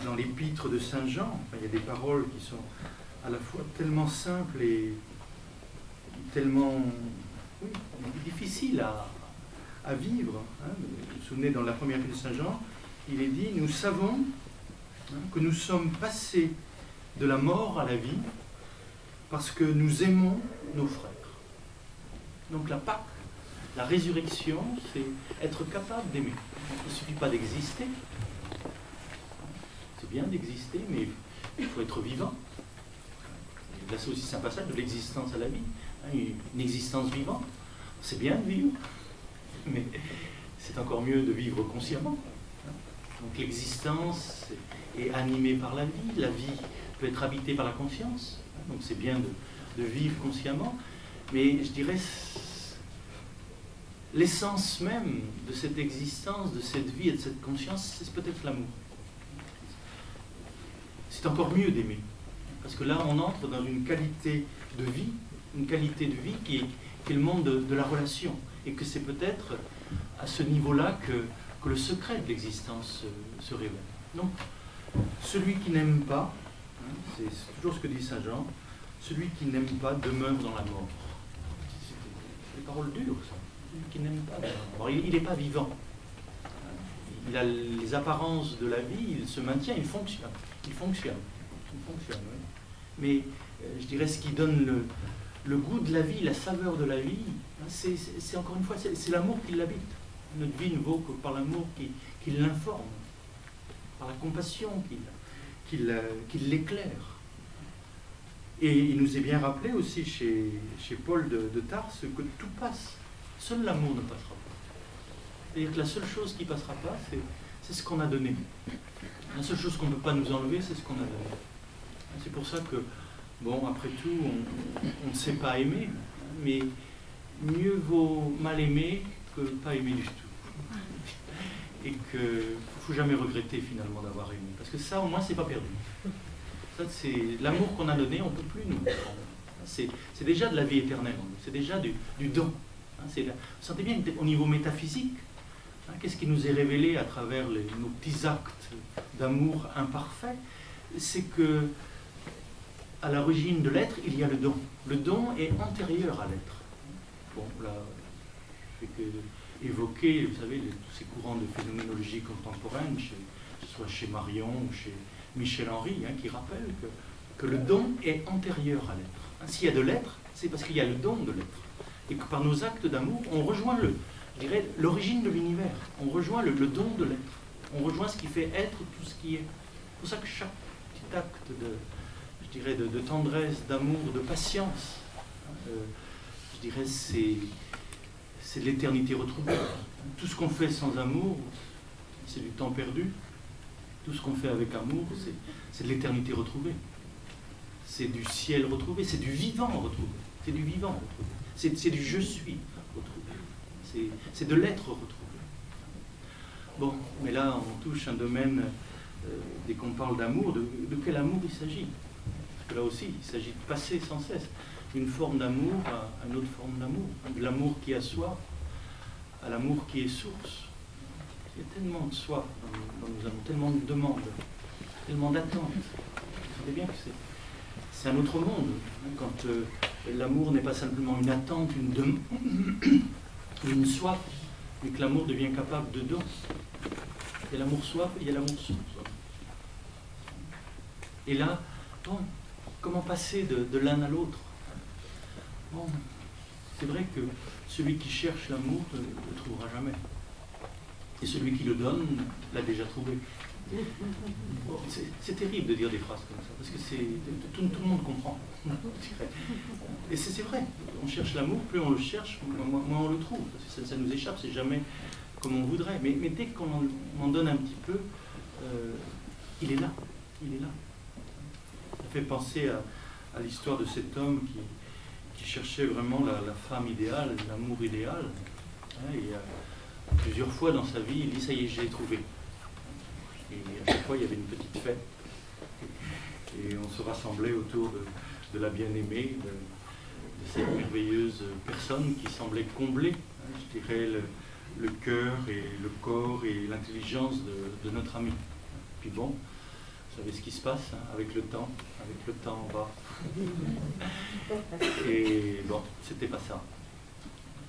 dans l'épître de Saint Jean, enfin, il y a des paroles qui sont à la fois tellement simples et tellement difficiles à vivre. Hein. Vous vous souvenez, dans la première épître de Saint Jean, il est dit, nous savons que nous sommes passés de la mort à la vie parce que nous aimons nos frères. Donc la Pâque, la résurrection, c'est être capable d'aimer. Il ne suffit pas d'exister. C'est bien d'exister, mais il faut être vivant. Là, c'est aussi un passage de l'existence à la vie. Une existence vivante. C'est bien de vivre, mais c'est encore mieux de vivre consciemment. Donc l'existence est animée par la vie. La vie peut être habitée par la conscience. Donc c'est bien de vivre consciemment. Mais je dirais, l'essence même de cette existence, de cette vie et de cette conscience, c'est peut-être l'amour. C'est encore mieux d'aimer. Parce que là, on entre dans une qualité de vie qui est le monde de la relation. Et que c'est peut-être à ce niveau-là que le secret de l'existence se révèle. Donc, celui qui n'aime pas, c'est toujours ce que dit Saint Jean, celui qui n'aime pas demeure dans la mort. C'est des paroles dures, ça. Celui qui n'aime pas demeure dans la mort. Il n'est pas vivant. Il a les apparences de la vie, il se maintient, il fonctionne. Il fonctionne, oui. Mais je dirais ce qui donne le goût de la vie, la saveur de la vie, c'est encore une fois, c'est l'amour qui l'habite. Notre vie ne vaut que par l'amour qui l'informe, par la compassion qui l'éclaire. Et il nous est bien rappelé aussi chez Paul de Tarse que tout passe. Seul l'amour ne passera pas. C'est-à-dire que la seule chose qui ne passera pas, c'est ce qu'on a donné. La seule chose qu'on ne peut pas nous enlever, c'est ce qu'on a donné. C'est pour ça que, bon, après tout, on ne sait pas aimer, mais mieux vaut mal aimer que pas aimer du tout. Et qu'il ne faut jamais regretter finalement d'avoir aimé. Parce que ça, au moins, c'est pas perdu. Ça, c'est l'amour qu'on a donné, on ne peut plus nous le prendre. C'est déjà de la vie éternelle, c'est déjà du don. Vous sentez bien au niveau métaphysique, qu'est-ce qui nous est révélé à travers nos petits actes d'amour imparfait? C'est que à l'origine de l'être, il y a le don. Le don est antérieur à l'être. Bon, là, je fais que évoquer, vous savez, tous ces courants de phénoménologie contemporaine, soit chez Marion ou chez Michel Henry, qui rappellent que le don est antérieur à l'être. S'il y a de l'être, c'est parce qu'il y a le don de l'être. Et que par nos actes d'amour, on rejoint l'origine de l'univers. On rejoint le don de l'être. On rejoint ce qui fait être tout ce qui est. C'est pour ça que chaque petit acte de tendresse, d'amour, de patience, je dirais, c'est de l'éternité retrouvée. Tout ce qu'on fait sans amour, c'est du temps perdu. Tout ce qu'on fait avec amour, c'est de l'éternité retrouvée. C'est du ciel retrouvé, c'est du vivant retrouvé. C'est du vivant retrouvé. C'est du je suis retrouvé. C'est de l'être retrouvé. Bon, mais là, on touche un domaine, dès qu'on parle d'amour, de quel amour il s'agit? Parce que là aussi, il s'agit de passer sans cesse d'une forme d'amour à une autre forme d'amour. De l'amour qui assoit à l'amour qui est source. Il y a tellement de soif dans nos âmes, tellement de demandes, tellement d'attentes. Vous savez bien que c'est un autre monde, hein, quand l'amour n'est pas simplement une attente, une soif, mais que l'amour devient capable de don. Il y a l'amour soif et il y a l'amour soif. Et là, bon, comment passer de l'un à l'autre? Bon, c'est vrai que celui qui cherche l'amour ne le trouvera jamais. Et celui qui le donne l'a déjà trouvé. Bon, c'est terrible de dire des phrases comme ça, parce que tout le monde comprend. Et c'est vrai, on cherche l'amour, plus on le cherche, moins on le trouve. Ça nous échappe, c'est jamais comme on voudrait. Mais dès qu'on en donne un petit peu, il est là. Il est là. Ça fait penser à l'histoire de cet homme qui cherchait vraiment la femme idéale, l'amour idéal. Hein, et plusieurs fois dans sa vie, il dit, ça y est, je l'ai trouvé. Et à chaque fois, il y avait une petite fête. Et on se rassemblait autour de la bien-aimée, de cette merveilleuse personne qui semblait combler, hein, je dirais, le cœur et le corps et l'intelligence de notre ami. Puis bon, vous savez ce qui se passe, hein, avec le temps on va. Et bon, c'était pas ça.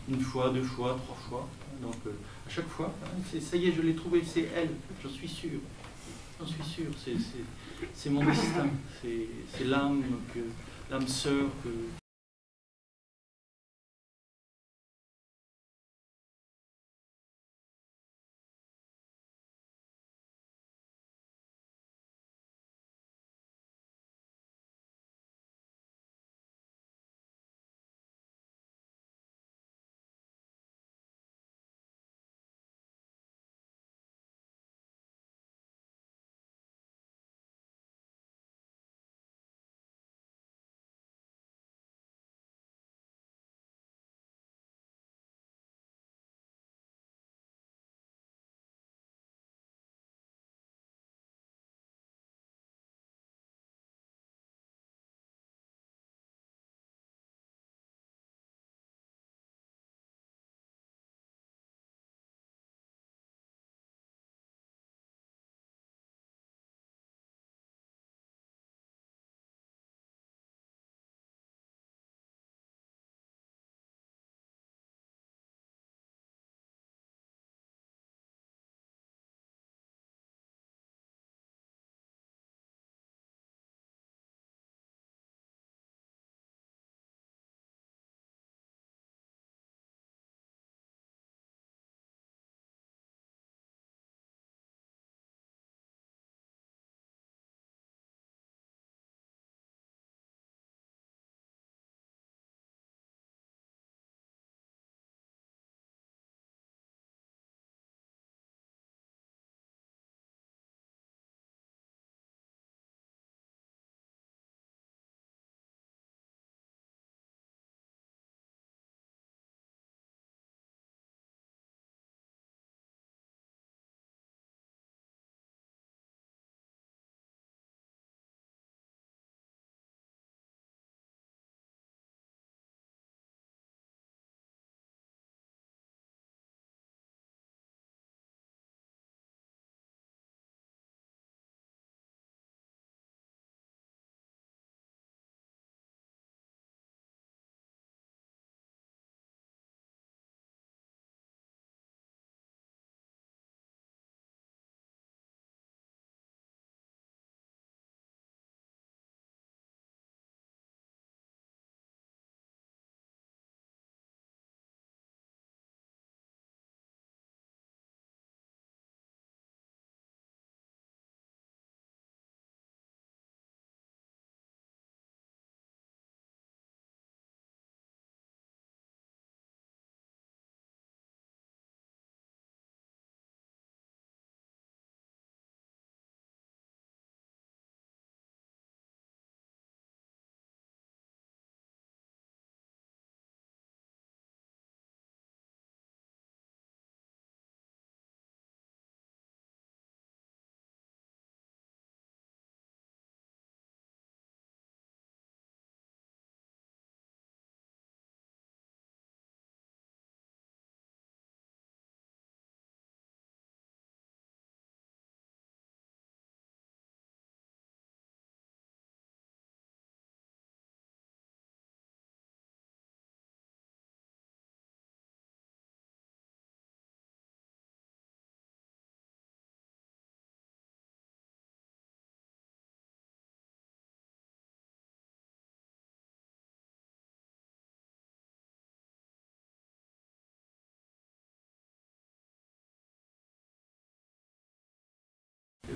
Une fois, deux fois, trois fois. Donc à chaque fois, hein, ça y est, je l'ai trouvé, c'est elle, j'en suis sûr. J'en suis sûr, c'est mon destin, c'est l'âme sœur que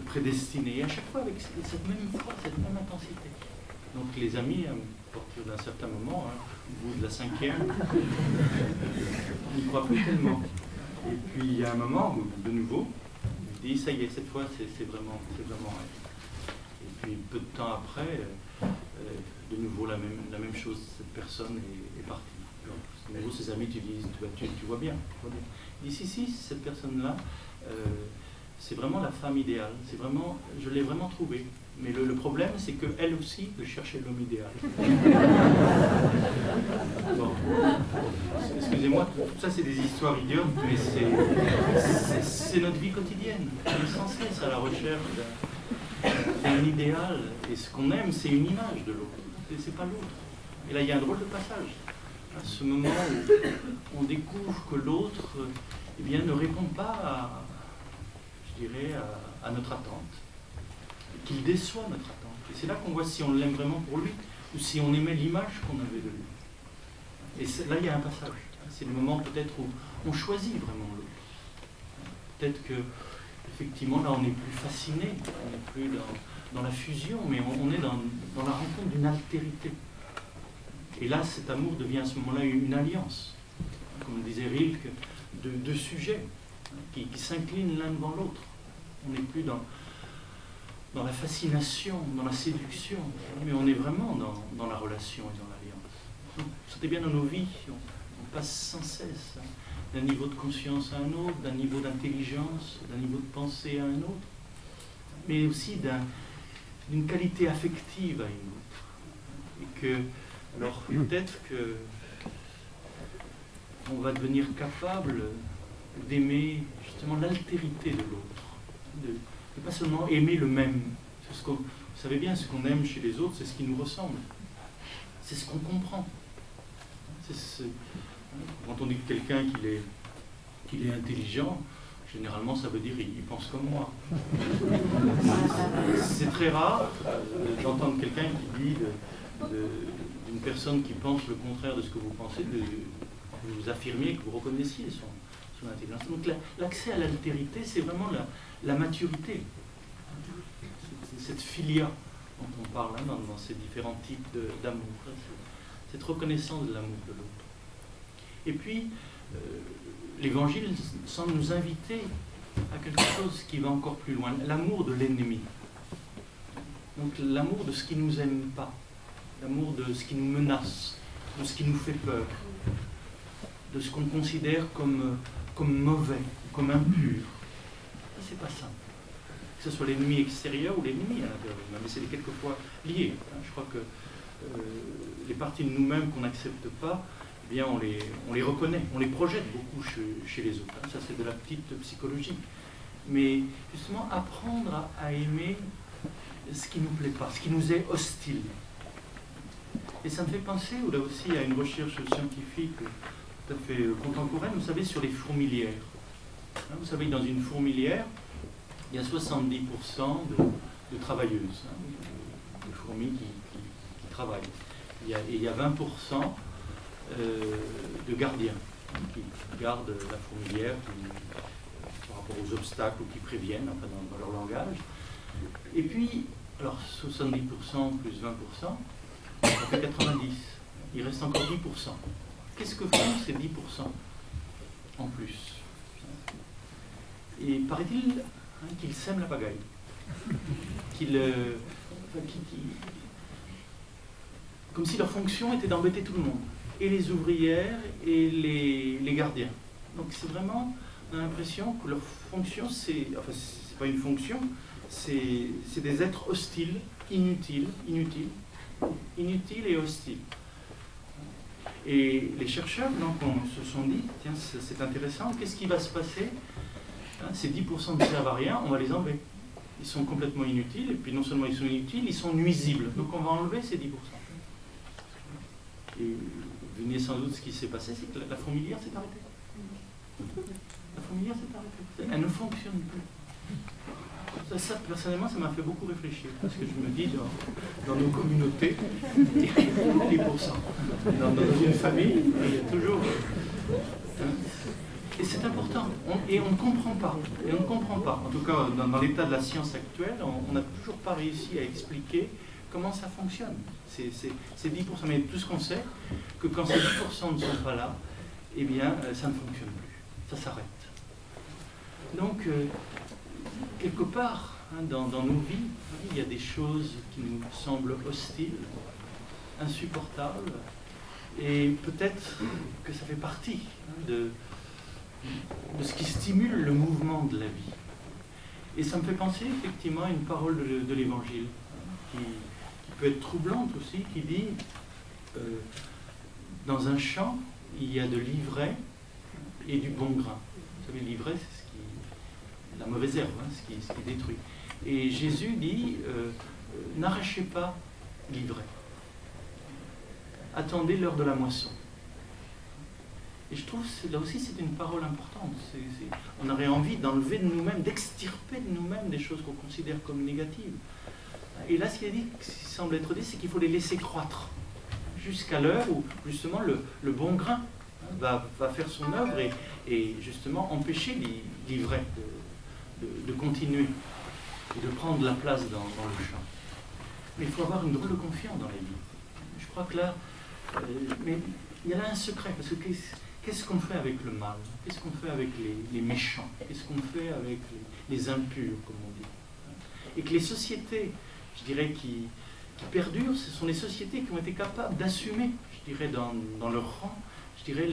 prédestiné. Et à chaque fois avec cette même foi, cette même intensité. Donc les amis, à partir d'un certain moment, hein, au bout de la 5e, on n'y croit plus tellement. Et puis il y a un moment où, de nouveau, il dit, ça y est, cette fois, c'est vraiment vrai. Et puis peu de temps après, de nouveau la même chose, cette personne est partie. De nouveau, ses amis, tu vois bien. Il dit, si, cette personne-là, c'est vraiment la femme idéale. Je l'ai vraiment trouvée. Mais le problème, c'est qu'elle aussi, elle cherchait l'homme idéal. Bon. Excusez-moi, tout ça, c'est des histoires idiotes, mais c'est notre vie quotidienne. On est sans cesse à la recherche d'un idéal. Et ce qu'on aime, c'est une image de l'autre. C'est pas l'autre. Et là, il y a un drôle de passage. À ce moment où on découvre que l'autre ne répond pas à notre attente, qu'il déçoit notre attente. Et c'est là qu'on voit si on l'aime vraiment pour lui ou si on aimait l'image qu'on avait de lui. Et là, il y a un passage. C'est le moment peut-être où on choisit vraiment l'autre. Peut-être que, effectivement, là, on n'est plus fasciné, on n'est plus dans la fusion, mais on est dans la rencontre d'une altérité. Et là, cet amour devient à ce moment-là une alliance. Comme disait Rilke, de deux sujets qui s'inclinent l'un devant l'autre. On n'est plus dans la fascination, dans la séduction, mais on est vraiment dans la relation et dans l'alliance. Vous sentez bien dans nos vies, on passe sans cesse d'un niveau de conscience à un autre, d'un niveau d'intelligence, d'un niveau de pensée à un autre, mais aussi d'une qualité affective à une autre. Et que, alors peut-être que on va devenir capable d'aimer justement l'altérité de l'autre, de pas seulement aimer le même. Vous savez bien, ce qu'on aime chez les autres, c'est ce qui nous ressemble. C'est ce qu'on comprend. Quand on dit que quelqu'un qu'il est intelligent, généralement ça veut dire qu'il pense comme moi. C'est très rare d'entendre quelqu'un qui dit d'une personne qui pense le contraire de ce que vous pensez, vous affirmiez, que vous reconnaissiez son intelligence. Donc l'accès à l'altérité, c'est vraiment la maturité. Cette filia dont on parle dans ces différents types d'amour. Cette reconnaissance de l'amour de l'autre. Et puis, l'Évangile semble nous inviter à quelque chose qui va encore plus loin, l'amour de l'ennemi. Donc l'amour de ce qui ne nous aime pas, l'amour de ce qui nous menace, de ce qui nous fait peur, de ce qu'on considère comme mauvais, comme impur. Ça, c'est pas simple. Que ce soit l'ennemi extérieur ou l'ennemi à l'intérieur, mais c'est quelquefois lié. Je crois que les parties de nous-mêmes qu'on n'accepte pas, eh bien on les reconnaît, on les projette beaucoup chez les autres. Ça, c'est de la petite psychologie. Mais justement, apprendre à aimer ce qui ne nous plaît pas, ce qui nous est hostile. Et ça me fait penser, là aussi, à une recherche scientifique tout à fait contemporaine, vous savez, sur les fourmilières. Vous savez, dans une fourmilière, il y a 70% de travailleuses, de fourmis qui travaillent. Et il y a 20% de gardiens qui gardent la fourmilière par rapport aux obstacles ou qui préviennent, enfin dans leur langage. Et puis, alors 70% plus 20%, ça fait 90%. Il reste encore 10%. Qu'est-ce que font ces 10% en plus? Et paraît-il qu'ils sèment la pagaille, comme si leur fonction était d'embêter tout le monde, et les ouvrières et les gardiens. Donc c'est vraiment, on a l'impression que leur fonction, c'est pas une fonction, c'est des êtres hostiles, inutiles et hostiles. Et les chercheurs donc, se sont dit, tiens, c'est intéressant, qu'est-ce qui va se passer? Ces 10% ne servent à rien, on va les enlever. Ils sont complètement inutiles, et puis non seulement ils sont inutiles, ils sont nuisibles. Donc on va enlever ces 10%. Et devinez sans doute ce qui s'est passé, c'est que la fourmilière s'est arrêtée. La fourmilière s'est arrêtée. Elle ne fonctionne plus. Ça, personnellement, ça m'a fait beaucoup réfléchir, parce que je me dis, dans nos communautés, il y a 10%. Dans une famille, il y a toujours... Et c'est important, et on ne comprend pas, et on ne comprend pas. En tout cas, dans l'état de la science actuelle, on n'a toujours pas réussi à expliquer comment ça fonctionne. C'est 10%, mais tout ce qu'on sait, que quand ces 10% ne sont pas là, eh bien, ça ne fonctionne plus, ça s'arrête. Donc, quelque part, hein, dans nos vies, il y a des choses qui nous semblent hostiles, insupportables, et peut-être que ça fait partie de ce qui stimule le mouvement de la vie. Et ça me fait penser effectivement à une parole de l'Évangile, qui peut être troublante aussi, qui dit dans un champ, il y a de l'ivraie et du bon grain. Vous savez, l'ivraie, c'est la mauvaise herbe, hein, ce qui détruit. Et Jésus dit, n'arrachez pas l'ivraie. Attendez l'heure de la moisson. Et je trouve que là aussi c'est une parole importante. On aurait envie d'enlever de nous-mêmes, d'extirper de nous-mêmes des choses qu'on considère comme négatives. Et là, ce qu'il semble être dit, c'est qu'il faut les laisser croître jusqu'à l'heure où justement le bon grain va faire son œuvre et justement empêcher l'ivraie de continuer et de prendre la place dans le champ. Mais il faut avoir une drôle de confiance dans la vie. Je crois que là, mais il y a là un secret, parce que qu'est-ce qu'on fait avec le mal? Qu'est-ce qu'on fait avec les méchants? Qu'est-ce qu'on fait avec les impurs, comme on dit? Et que les sociétés, je dirais, qui perdurent, ce sont les sociétés qui ont été capables d'assumer, je dirais, dans leur rang, je dirais,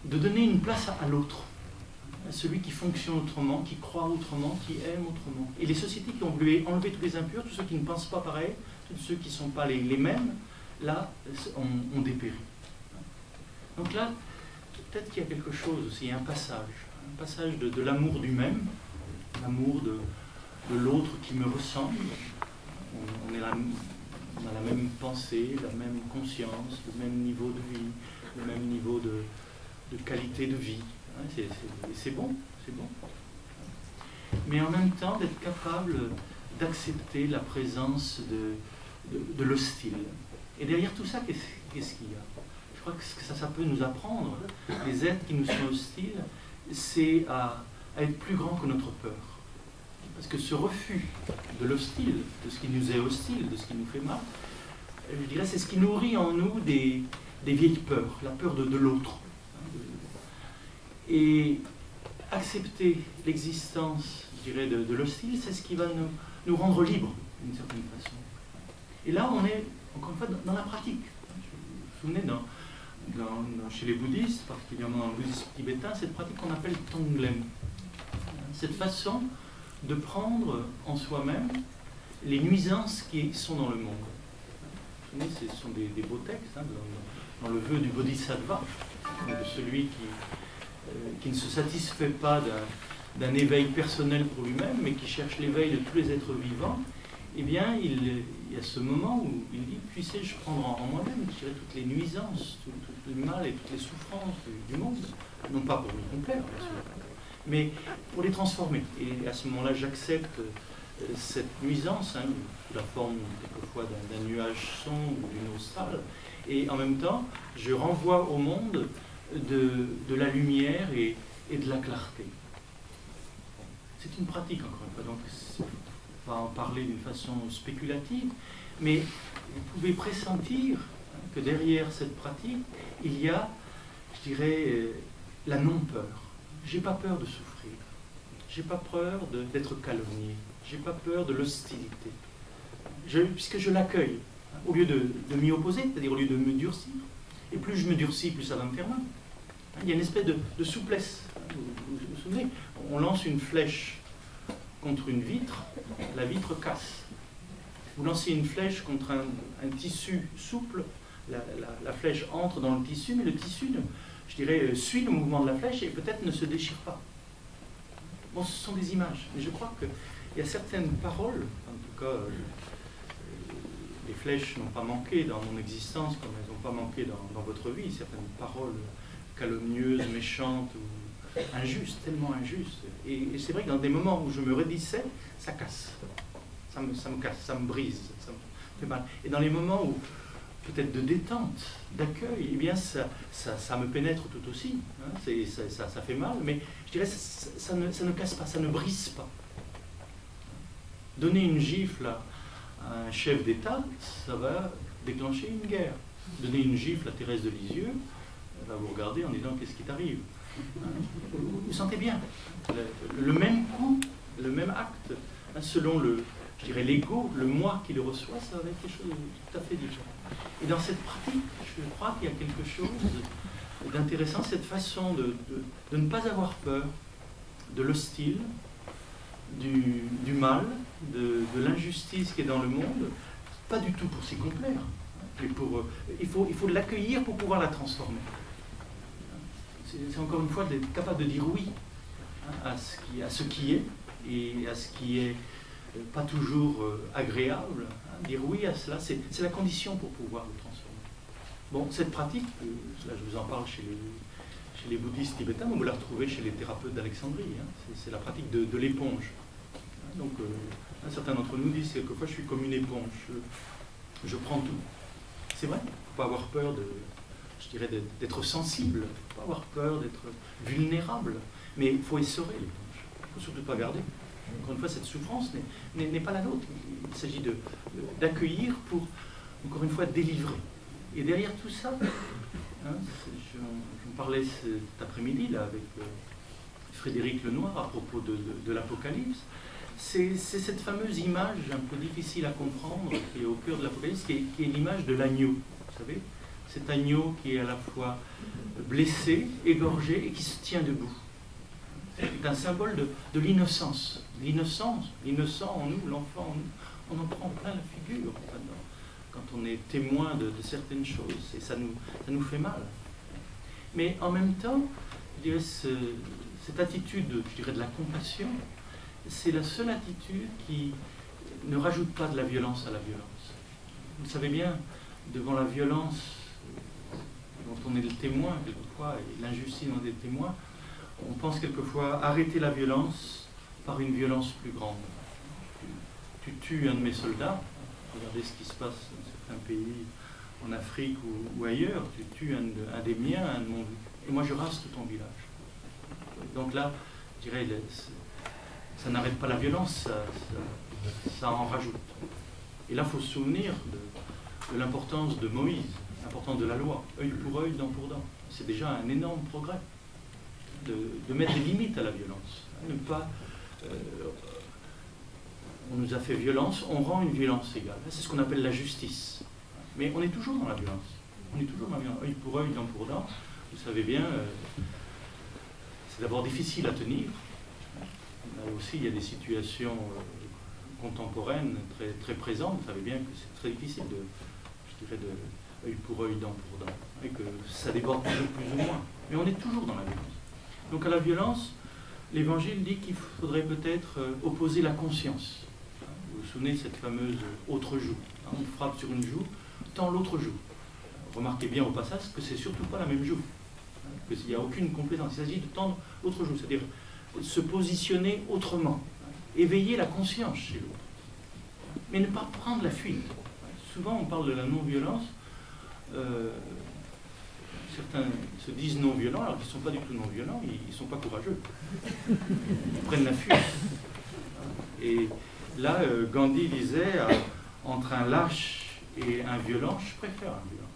de donner une place à l'autre, à celui qui fonctionne autrement, qui croit autrement, qui aime autrement. Et les sociétés qui ont voulu enlever tous les impurs, tous ceux qui ne pensent pas pareil, tous ceux qui ne sont pas les mêmes, là, ont dépéri. Donc là, peut-être qu'il y a quelque chose aussi, un passage de l'amour du même, l'amour de l'autre qui me ressemble. On a la même pensée, la même conscience, le même niveau de vie, le même niveau de qualité de vie. C'est bon, c'est bon. Mais en même temps, d'être capable d'accepter la présence de l'hostile. Et derrière tout ça, qu'est-ce qu'il y a? Je crois que ce que ça peut nous apprendre, les êtres qui nous sont hostiles, c'est à être plus grand que notre peur. Parce que ce refus de l'hostile, de ce qui nous est hostile, de ce qui nous fait mal, je dirais, c'est ce qui nourrit en nous des vieilles peurs, la peur de l'autre. Et accepter l'existence, je dirais, de l'hostile, c'est ce qui va nous rendre libres, d'une certaine façon. Et là, on est, encore une fois, dans la pratique. Vous vous souvenez, chez les bouddhistes, particulièrement dans le bouddhisme tibétain, cette pratique qu'on appelle Tonglen. Cette façon de prendre en soi-même les nuisances qui sont dans le monde. Vous vous souvenez, ce sont des beaux textes, hein, dans le vœu du bodhisattva, de celui qui ne se satisfait pas d'un éveil personnel pour lui-même, mais qui cherche l'éveil de tous les êtres vivants. Eh bien, il y a ce moment où il dit, puissé-je prendre en moi-même, je dirais, toutes les nuisances, tout le mal et toutes les souffrances du monde, non pas pour lui complaire, bien sûr, mais pour les transformer. Et à ce moment-là, j'accepte cette nuisance, hein, sous la forme quelquefois d'un nuage sombre ou d'une eau sale, et en même temps, je renvoie au monde de la lumière et de la clarté. C'est une pratique, encore une fois, donc on va en parler d'une façon spéculative, mais vous pouvez pressentir que derrière cette pratique, il y a, je dirais, la non-peur. J'ai pas peur de souffrir, j'ai pas peur d'être calomnié, j'ai pas peur de l'hostilité, puisque je l'accueille, au lieu de m'y opposer, c'est-à-dire au lieu de me durcir. Et plus je me durcis, plus ça va me faire mal. Il y a une espèce de souplesse. Vous vous souvenez, on lance une flèche contre une vitre, la vitre casse. Vous lancez une flèche contre un tissu souple, la flèche entre dans le tissu, mais le tissu, je dirais, suit le mouvement de la flèche et peut-être ne se déchire pas. Bon, ce sont des images, mais je crois qu'il y a certaines paroles, en tout cas, les flèches n'ont pas manqué dans mon existence comme elles n'ont pas manqué dans votre vie, certaines paroles calomnieuses, méchantes ou injustes, tellement injustes. Et c'est vrai que dans des moments où je me raidissais, ça casse. Ça me casse, ça me brise, ça me fait mal. Et dans les moments peut-être de détente, d'accueil, eh bien ça me pénètre tout aussi. Hein, ça fait mal, mais je dirais ça ne casse pas, ça ne brise pas. Donner une gifle à un chef d'État, ça va déclencher une guerre. Donner une gifle à Thérèse de Lisieux, elle va vous regarder en disant qu'est-ce qui t'arrive. Hein, vous sentez bien le même coup, le même acte, hein, selon je dirais l'ego, le moi qui le reçoit, ça va être quelque chose de tout à fait différent. Et dans cette pratique, je crois qu'il y a quelque chose d'intéressant, cette façon de ne pas avoir peur de l'hostile, du mal, de l'injustice qui est dans le monde, pas du tout pour s'y complaire, mais il faut l'accueillir pour pouvoir la transformer. C'est encore une fois d'être capable de dire oui à ce qui est, et à ce qui est pas toujours agréable. Hein, dire oui à cela, c'est la condition pour pouvoir le transformer. Bon, cette pratique, là je vous en parle chez les bouddhistes tibétains, vous la retrouvez chez les thérapeutes d'Alexandrie. Hein, c'est la pratique de l'éponge. Hein, donc, certains d'entre nous disent quelquefois je suis comme une éponge, je prends tout. C'est vrai, il ne faut pas avoir peur d'être sensible, il ne faut pas avoir peur d'être vulnérable, mais il faut essorer l'éponge. Il ne faut surtout pas garder. Encore une fois, cette souffrance n'est pas la nôtre. Il s'agit d'accueillir pour, encore une fois, délivrer. Et derrière tout ça, hein, je me parlais cet après-midi là, avec Frédéric Lenoir à propos de l'Apocalypse. C'est cette fameuse image un peu difficile à comprendre qui est au cœur de l'Apocalypse, qui est l'image de l'agneau. Vous savez, cet agneau qui est à la fois blessé, égorgé et qui se tient debout. C'est un symbole de l'innocence. L'innocence, l'innocent en nous, l'enfant en nous, on en prend plein la figure quand on est témoin de certaines choses, et ça nous fait mal. Mais en même temps, je dirais, cette attitude, je dirais, de la compassion, c'est la seule attitude qui ne rajoute pas de la violence à la violence. Vous savez bien, devant la violence dont on est le témoin quelquefois, et l'injustice dont on est le témoin, on pense quelquefois arrêter la violence par une violence plus grande. Tu tues un de mes soldats, regardez ce qui se passe dans certains pays, en Afrique ou ailleurs, tu tues un des miens, un de mon... et moi je rase tout ton village. Donc là, je dirais, ça n'arrête pas la violence, ça en rajoute. Et là, il faut se souvenir de l'importance de Moïse, l'importance de la loi, œil pour œil, dent pour dent. C'est déjà un énorme progrès. De mettre des limites à la violence. Ne pas, on nous a fait violence, on rend une violence égale. C'est ce qu'on appelle la justice. Mais on est toujours dans la violence. On est toujours dans la violence. Œil pour œil, dent pour dent. Vous savez bien, c'est d'abord difficile à tenir. Là aussi, il y a des situations contemporaines très, très présentes. Vous savez bien que c'est très difficile je dirais, œil pour œil, dent pour dent. Et que ça déborde toujours plus ou moins. Mais on est toujours dans la violence. Donc à la violence, l'Évangile dit qu'il faudrait peut-être opposer la conscience. Vous vous souvenez de cette fameuse autre joue. On frappe sur une joue, tend l'autre joue. Remarquez bien au passage que c'est surtout pas la même joue. Qu'il n'y a aucune complaisance. Il s'agit de tendre l'autre joue, c'est-à-dire se positionner autrement. Éveiller la conscience chez l'autre. Mais ne pas prendre la fuite. Souvent on parle de la non-violence. Certains se disent non-violents, alors qu'ils ne sont pas du tout non-violents, ils ne sont pas courageux. Ils prennent la fuite. Et là, Gandhi disait, entre un lâche et un violent, je préfère un violent.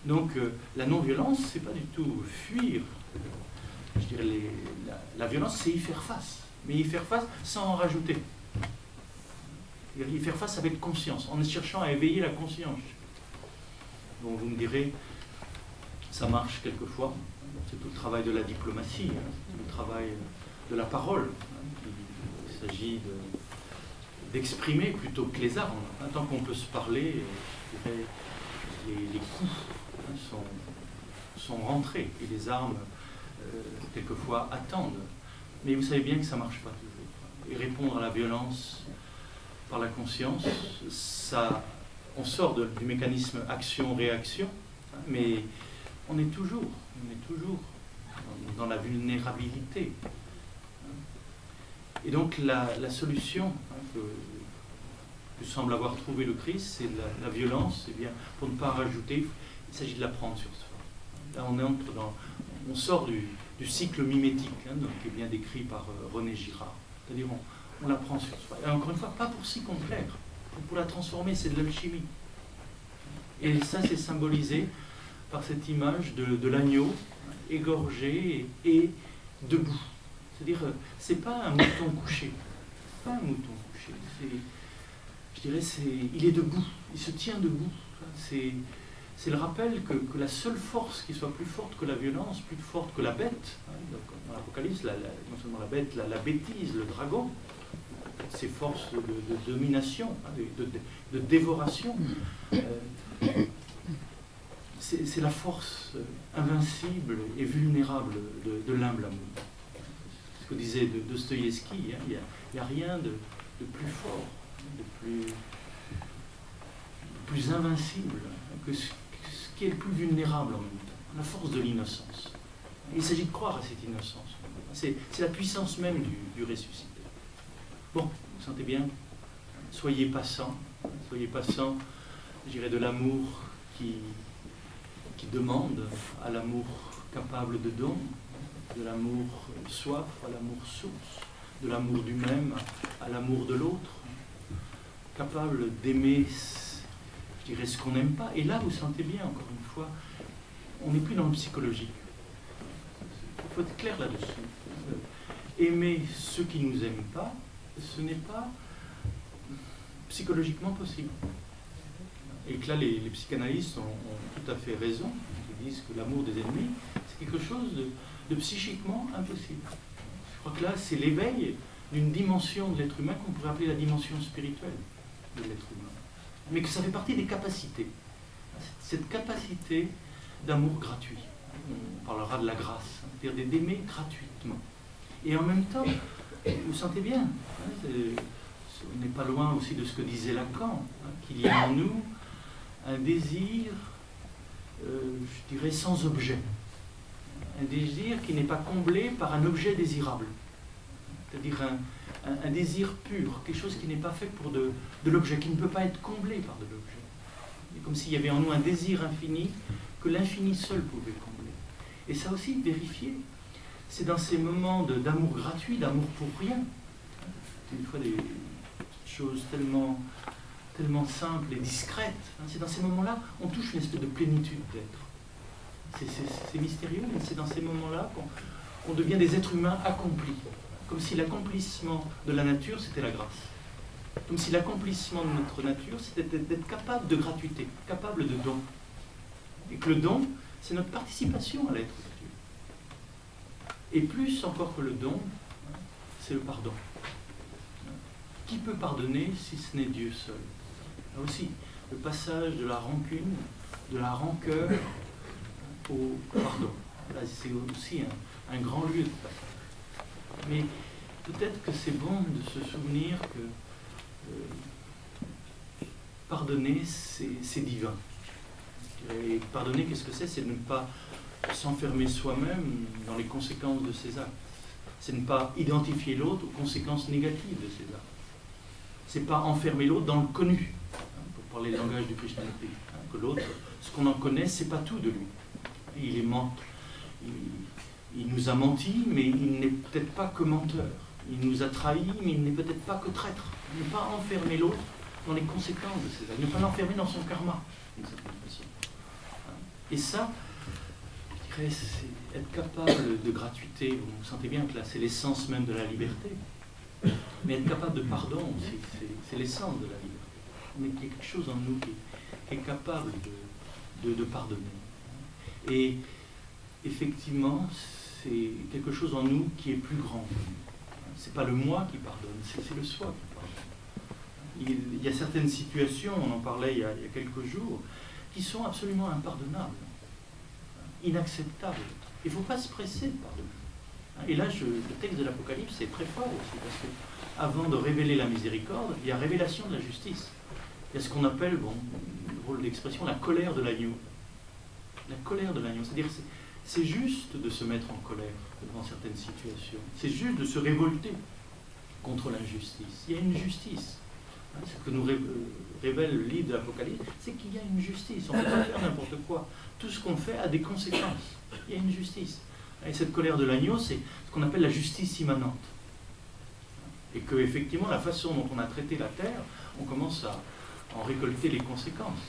Donc, la non-violence, ce n'est pas du tout fuir. Je dirais, la violence, c'est y faire face. Mais y faire face sans en rajouter. Y faire face avec conscience, en cherchant à éveiller la conscience. Bon, vous me direz, ça marche quelquefois, c'est tout le travail de la diplomatie, hein, tout le travail de la parole. Hein, il s'agit d'exprimer plutôt que les armes. Hein, tant qu'on peut se parler, les coups hein, sont rentrés et les armes, quelquefois, attendent. Mais vous savez bien que ça ne marche pas toujours. Et répondre à la violence par la conscience, on sort du mécanisme action-réaction, hein, mais on est toujours dans la vulnérabilité. Et donc la solution hein, que semble avoir trouvé le Christ, c'est la violence. Eh bien, pour ne pas rajouter, il s'agit de la prendre sur soi. Là, on sort du cycle mimétique, donc, qui est bien décrit par René Girard. C'est-à-dire, on la prend sur soi. Et encore une fois, pas pour s'y complaire. Pour la transformer, c'est de l'alchimie. Et ça, c'est symbolisé par cette image de l'agneau égorgé et debout. C'est-à-dire, c'est pas un mouton couché. C'est pas un mouton couché. Je dirais, il est debout. Il se tient debout. C'est le rappel que la seule force qui soit plus forte que la violence, plus forte que la bête, donc dans l'Apocalypse, non seulement la bête, la bêtise, le dragon, ces forces de domination, de dévoration, c'est la force invincible et vulnérable de l'humble amour. Ce que disait Dostoïevski, il n'y a rien de plus fort, de plus invincible que ce qui est le plus vulnérable en même temps, la force de l'innocence. Il s'agit de croire à cette innocence. C'est la puissance même du ressuscité. Bon, vous sentez bien? Soyez passants, je dirais, de l'amour qui demande à l'amour capable de don, de l'amour soif à l'amour source, de l'amour du même à l'amour de l'autre, capable d'aimer, je dirais, ce qu'on n'aime pas. Et là, vous sentez bien, encore une fois, on n'est plus dans le psychologique. Il faut être clair là-dessus. Aimer ceux qui ne nous aiment pas, ce n'est pas psychologiquement possible. Et que là, les psychanalystes ont tout à fait raison. Ils disent que l'amour des ennemis, c'est quelque chose de psychiquement impossible. Je crois que là, c'est l'éveil d'une dimension de l'être humain qu'on pourrait appeler la dimension spirituelle de l'être humain. Mais que ça fait partie des capacités. Cette capacité d'amour gratuit. On parlera de la grâce, c'est-à-dire d'aimer gratuitement. Et en même temps, vous sentez bien, on n'est pas loin aussi de ce que disait Lacan, qu'il y a en nous un désir, je dirais, sans objet. Un désir qui n'est pas comblé par un objet désirable. C'est-à-dire un désir pur, quelque chose qui n'est pas fait pour de l'objet, qui ne peut pas être comblé par de l'objet. C'est comme s'il y avait en nous un désir infini que l'infini seul pouvait combler. Et ça aussi, vérifier, c'est dans ces moments d'amour gratuit, d'amour pour rien, une fois des choses tellement simples et discrètes, c'est dans ces moments-là, on touche une espèce de plénitude d'être. C'est mystérieux, mais c'est dans ces moments-là qu'on devient des êtres humains accomplis. Comme si l'accomplissement de la nature, c'était la grâce. Comme si l'accomplissement de notre nature, c'était d'être capable de gratuité, capable de don. Et que le don, c'est notre participation à l'être de Dieu. Et plus encore que le don, c'est le pardon. Qui peut pardonner si ce n'est Dieu seul? Là aussi, le passage de la rancune, de la rancœur au pardon. Là, c'est aussi un grand lieu de passage. Mais peut-être que c'est bon de se souvenir que pardonner, c'est divin. Et pardonner, qu'est-ce que c'est? C'est de ne pas s'enfermer soi-même dans les conséquences de ses actes. C'est ne pas identifier l'autre aux conséquences négatives de ses actes. C'est pas enfermer l'autre dans le connu, pour parler le langage du Krishnamurti, que l'autre, ce qu'on en connaît, c'est pas tout de lui. Il est il nous a menti, mais il n'est peut-être pas que menteur. Il nous a trahis, mais il n'est peut-être pas que traître. Ne pas enfermer l'autre dans les conséquences de ses actes, ne pas l'enfermer dans son karma, d'une certaine façon. Et ça, je dirais, c'est être capable de gratuité. Vous sentez bien que là, c'est l'essence même de la liberté. Mais être capable de pardon aussi, c'est l'essence de la liberté. Il y a quelque chose en nous qui est capable de pardonner. Et effectivement, c'est quelque chose en nous qui est plus grand. C'est pas le moi qui pardonne, c'est le soi qui pardonne. Il y a certaines situations, on en parlait il y a quelques jours, qui sont absolument impardonnables, inacceptables. Il ne faut pas se presser de pardonner. Et là, le texte de l'Apocalypse est très fort aussi, parce qu'avant de révéler la miséricorde, il y a révélation de la justice. Il y a ce qu'on appelle, bon, drôle d'expression, la colère de l'agneau. La colère de l'agneau, c'est-à-dire c'est juste de se mettre en colère devant certaines situations. C'est juste de se révolter contre l'injustice. Il y a une justice. Ce que nous révèle le livre de l'Apocalypse, c'est qu'il y a une justice. On ne peut pas faire n'importe quoi. Tout ce qu'on fait a des conséquences. Il y a une justice. Et cette colère de l'agneau, c'est ce qu'on appelle la justice immanente. Et que, effectivement, la façon dont on a traité la terre, on commence à en récolter les conséquences.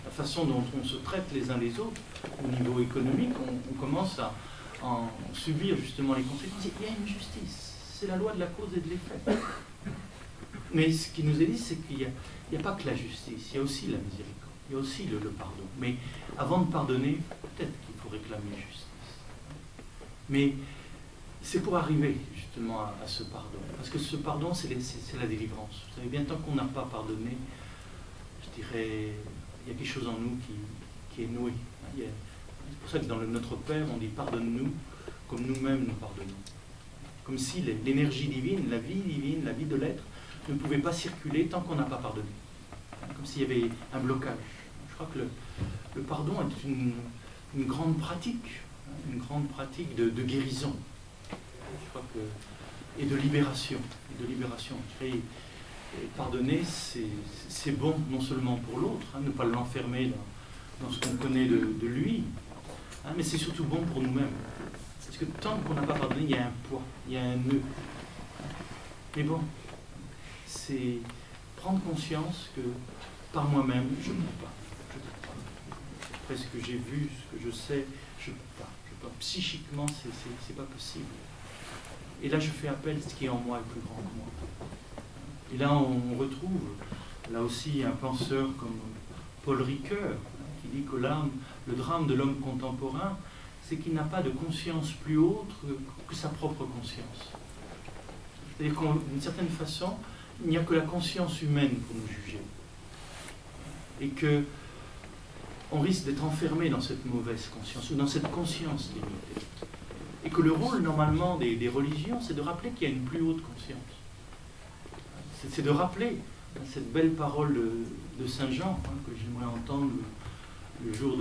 La façon dont on se traite les uns les autres, au niveau économique, on commence à en subir justement les conséquences. Il y a une justice. C'est la loi de la cause et de l'effet. Mais ce qui nous est dit, c'est qu'il n'y a pas que la justice, il y a aussi la miséricorde, il y a aussi le pardon. Mais avant de pardonner, peut-être qu'il faut réclamer justice. Mais c'est pour arriver justement à ce pardon. Parce que ce pardon, c'est la délivrance. Vous savez bien, tant qu'on n'a pas pardonné, je dirais, il y a quelque chose en nous qui est noué. C'est pour ça que dans le Notre Père, on dit « pardonne-nous comme nous-mêmes nous pardonnons ». Comme si l'énergie divine, la vie de l'être, ne pouvait pas circuler tant qu'on n'a pas pardonné. Comme s'il y avait un blocage. Je crois que le pardon est une grande pratique de guérison. Je crois que, et de libération. Et pardonner, c'est bon non seulement pour l'autre, ne pas l'enfermer dans ce qu'on connaît de lui, mais c'est surtout bon pour nous-mêmes. Parce que tant qu'on n'a pas pardonné, il y a un poids, il y a un nœud. Mais bon, c'est prendre conscience que par moi-même, je ne peux pas. Après ce que j'ai vu, ce que je sais, je ne peux pas. Psychiquement, c'est pas possible. Et là, je fais appel, ce qui est en moi est plus grand que moi. Et là, on retrouve, là aussi, un penseur comme Paul Ricoeur, qui dit que le drame de l'homme contemporain, c'est qu'il n'a pas de conscience plus haute que sa propre conscience. C'est-à-dire d'une certaine façon, il n'y a que la conscience humaine pour nous juger. Et que on risque d'être enfermé dans cette mauvaise conscience, ou dans cette conscience limitée. Et que le rôle, normalement, des religions, c'est de rappeler qu'il y a une plus haute conscience. C'est de rappeler cette belle parole de Saint Jean, que j'aimerais entendre le jour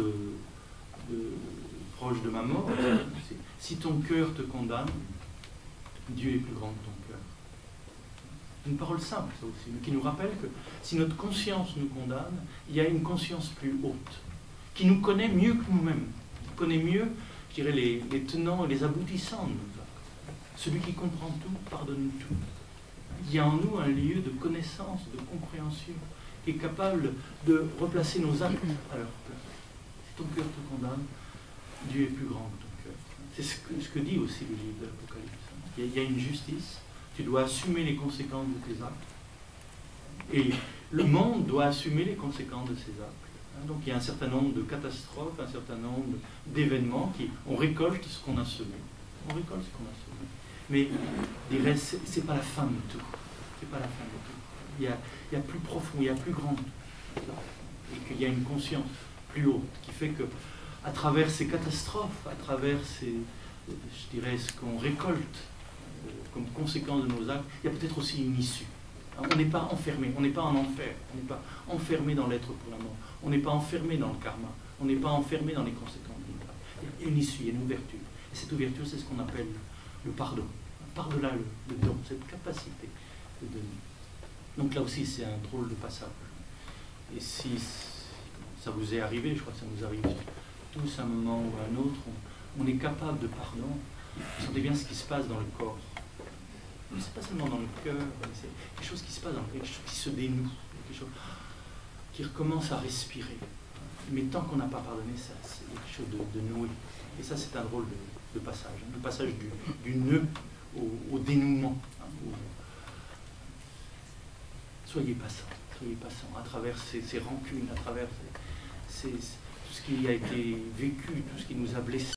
proche de ma mort. Si ton cœur te condamne, Dieu est plus grand que ton cœur. Une parole simple, ça aussi, mais qui nous rappelle que si notre conscience nous condamne, il y a une conscience plus haute, qui nous connaît mieux que nous-mêmes, qui connaît mieux, je dirais, les tenants et les aboutissants de nos actes. Celui qui comprend tout, pardonne tout. Il y a en nous un lieu de connaissance, de compréhension, qui est capable de replacer nos actes à leur place. Si ton cœur te condamne, Dieu est plus grand que ton cœur. C'est ce que dit aussi le livre de l'Apocalypse. Il y a une justice, tu dois assumer les conséquences de tes actes. Et le monde doit assumer les conséquences de ses actes. Donc il y a un certain nombre de catastrophes, un certain nombre d'événements on récolte ce qu'on a semé. On récolte ce qu'on a semé. Mais je dirais, c'est pas la fin de tout. C'est pas la fin de tout. Il y a plus profond, il y a plus grand. Et qu'il y a une conscience plus haute qui fait que, à travers ces catastrophes, à travers je dirais, ce qu'on récolte comme conséquence de nos actes, il y a peut-être aussi une issue. On n'est pas enfermé, on n'est pas en enfer, on n'est pas enfermé dans l'être pour la mort, on n'est pas enfermé dans le karma, on n'est pas enfermé dans les conséquences de notre acte. Il y a une issue, il y a une ouverture. Et cette ouverture, c'est ce qu'on appelle le pardon. Par-delà le don, cette capacité de donner. Donc là aussi, c'est un drôle de passage. Et si ça vous est arrivé, je crois que ça nous arrive tous à un moment ou à un autre, on est capable de pardon, vous sentez bien ce qui se passe dans le corps. C'est pas seulement dans le cœur, c'est quelque chose qui se passe, quelque chose qui se dénoue, quelque chose qui recommence à respirer. Mais tant qu'on n'a pas pardonné, ça, c'est quelque chose de noué. Et ça, c'est un drôle de passage. Le passage du nœud au dénouement. Soyez passants à travers ces rancunes, à travers tout ce qui a été vécu, tout ce qui nous a blessés.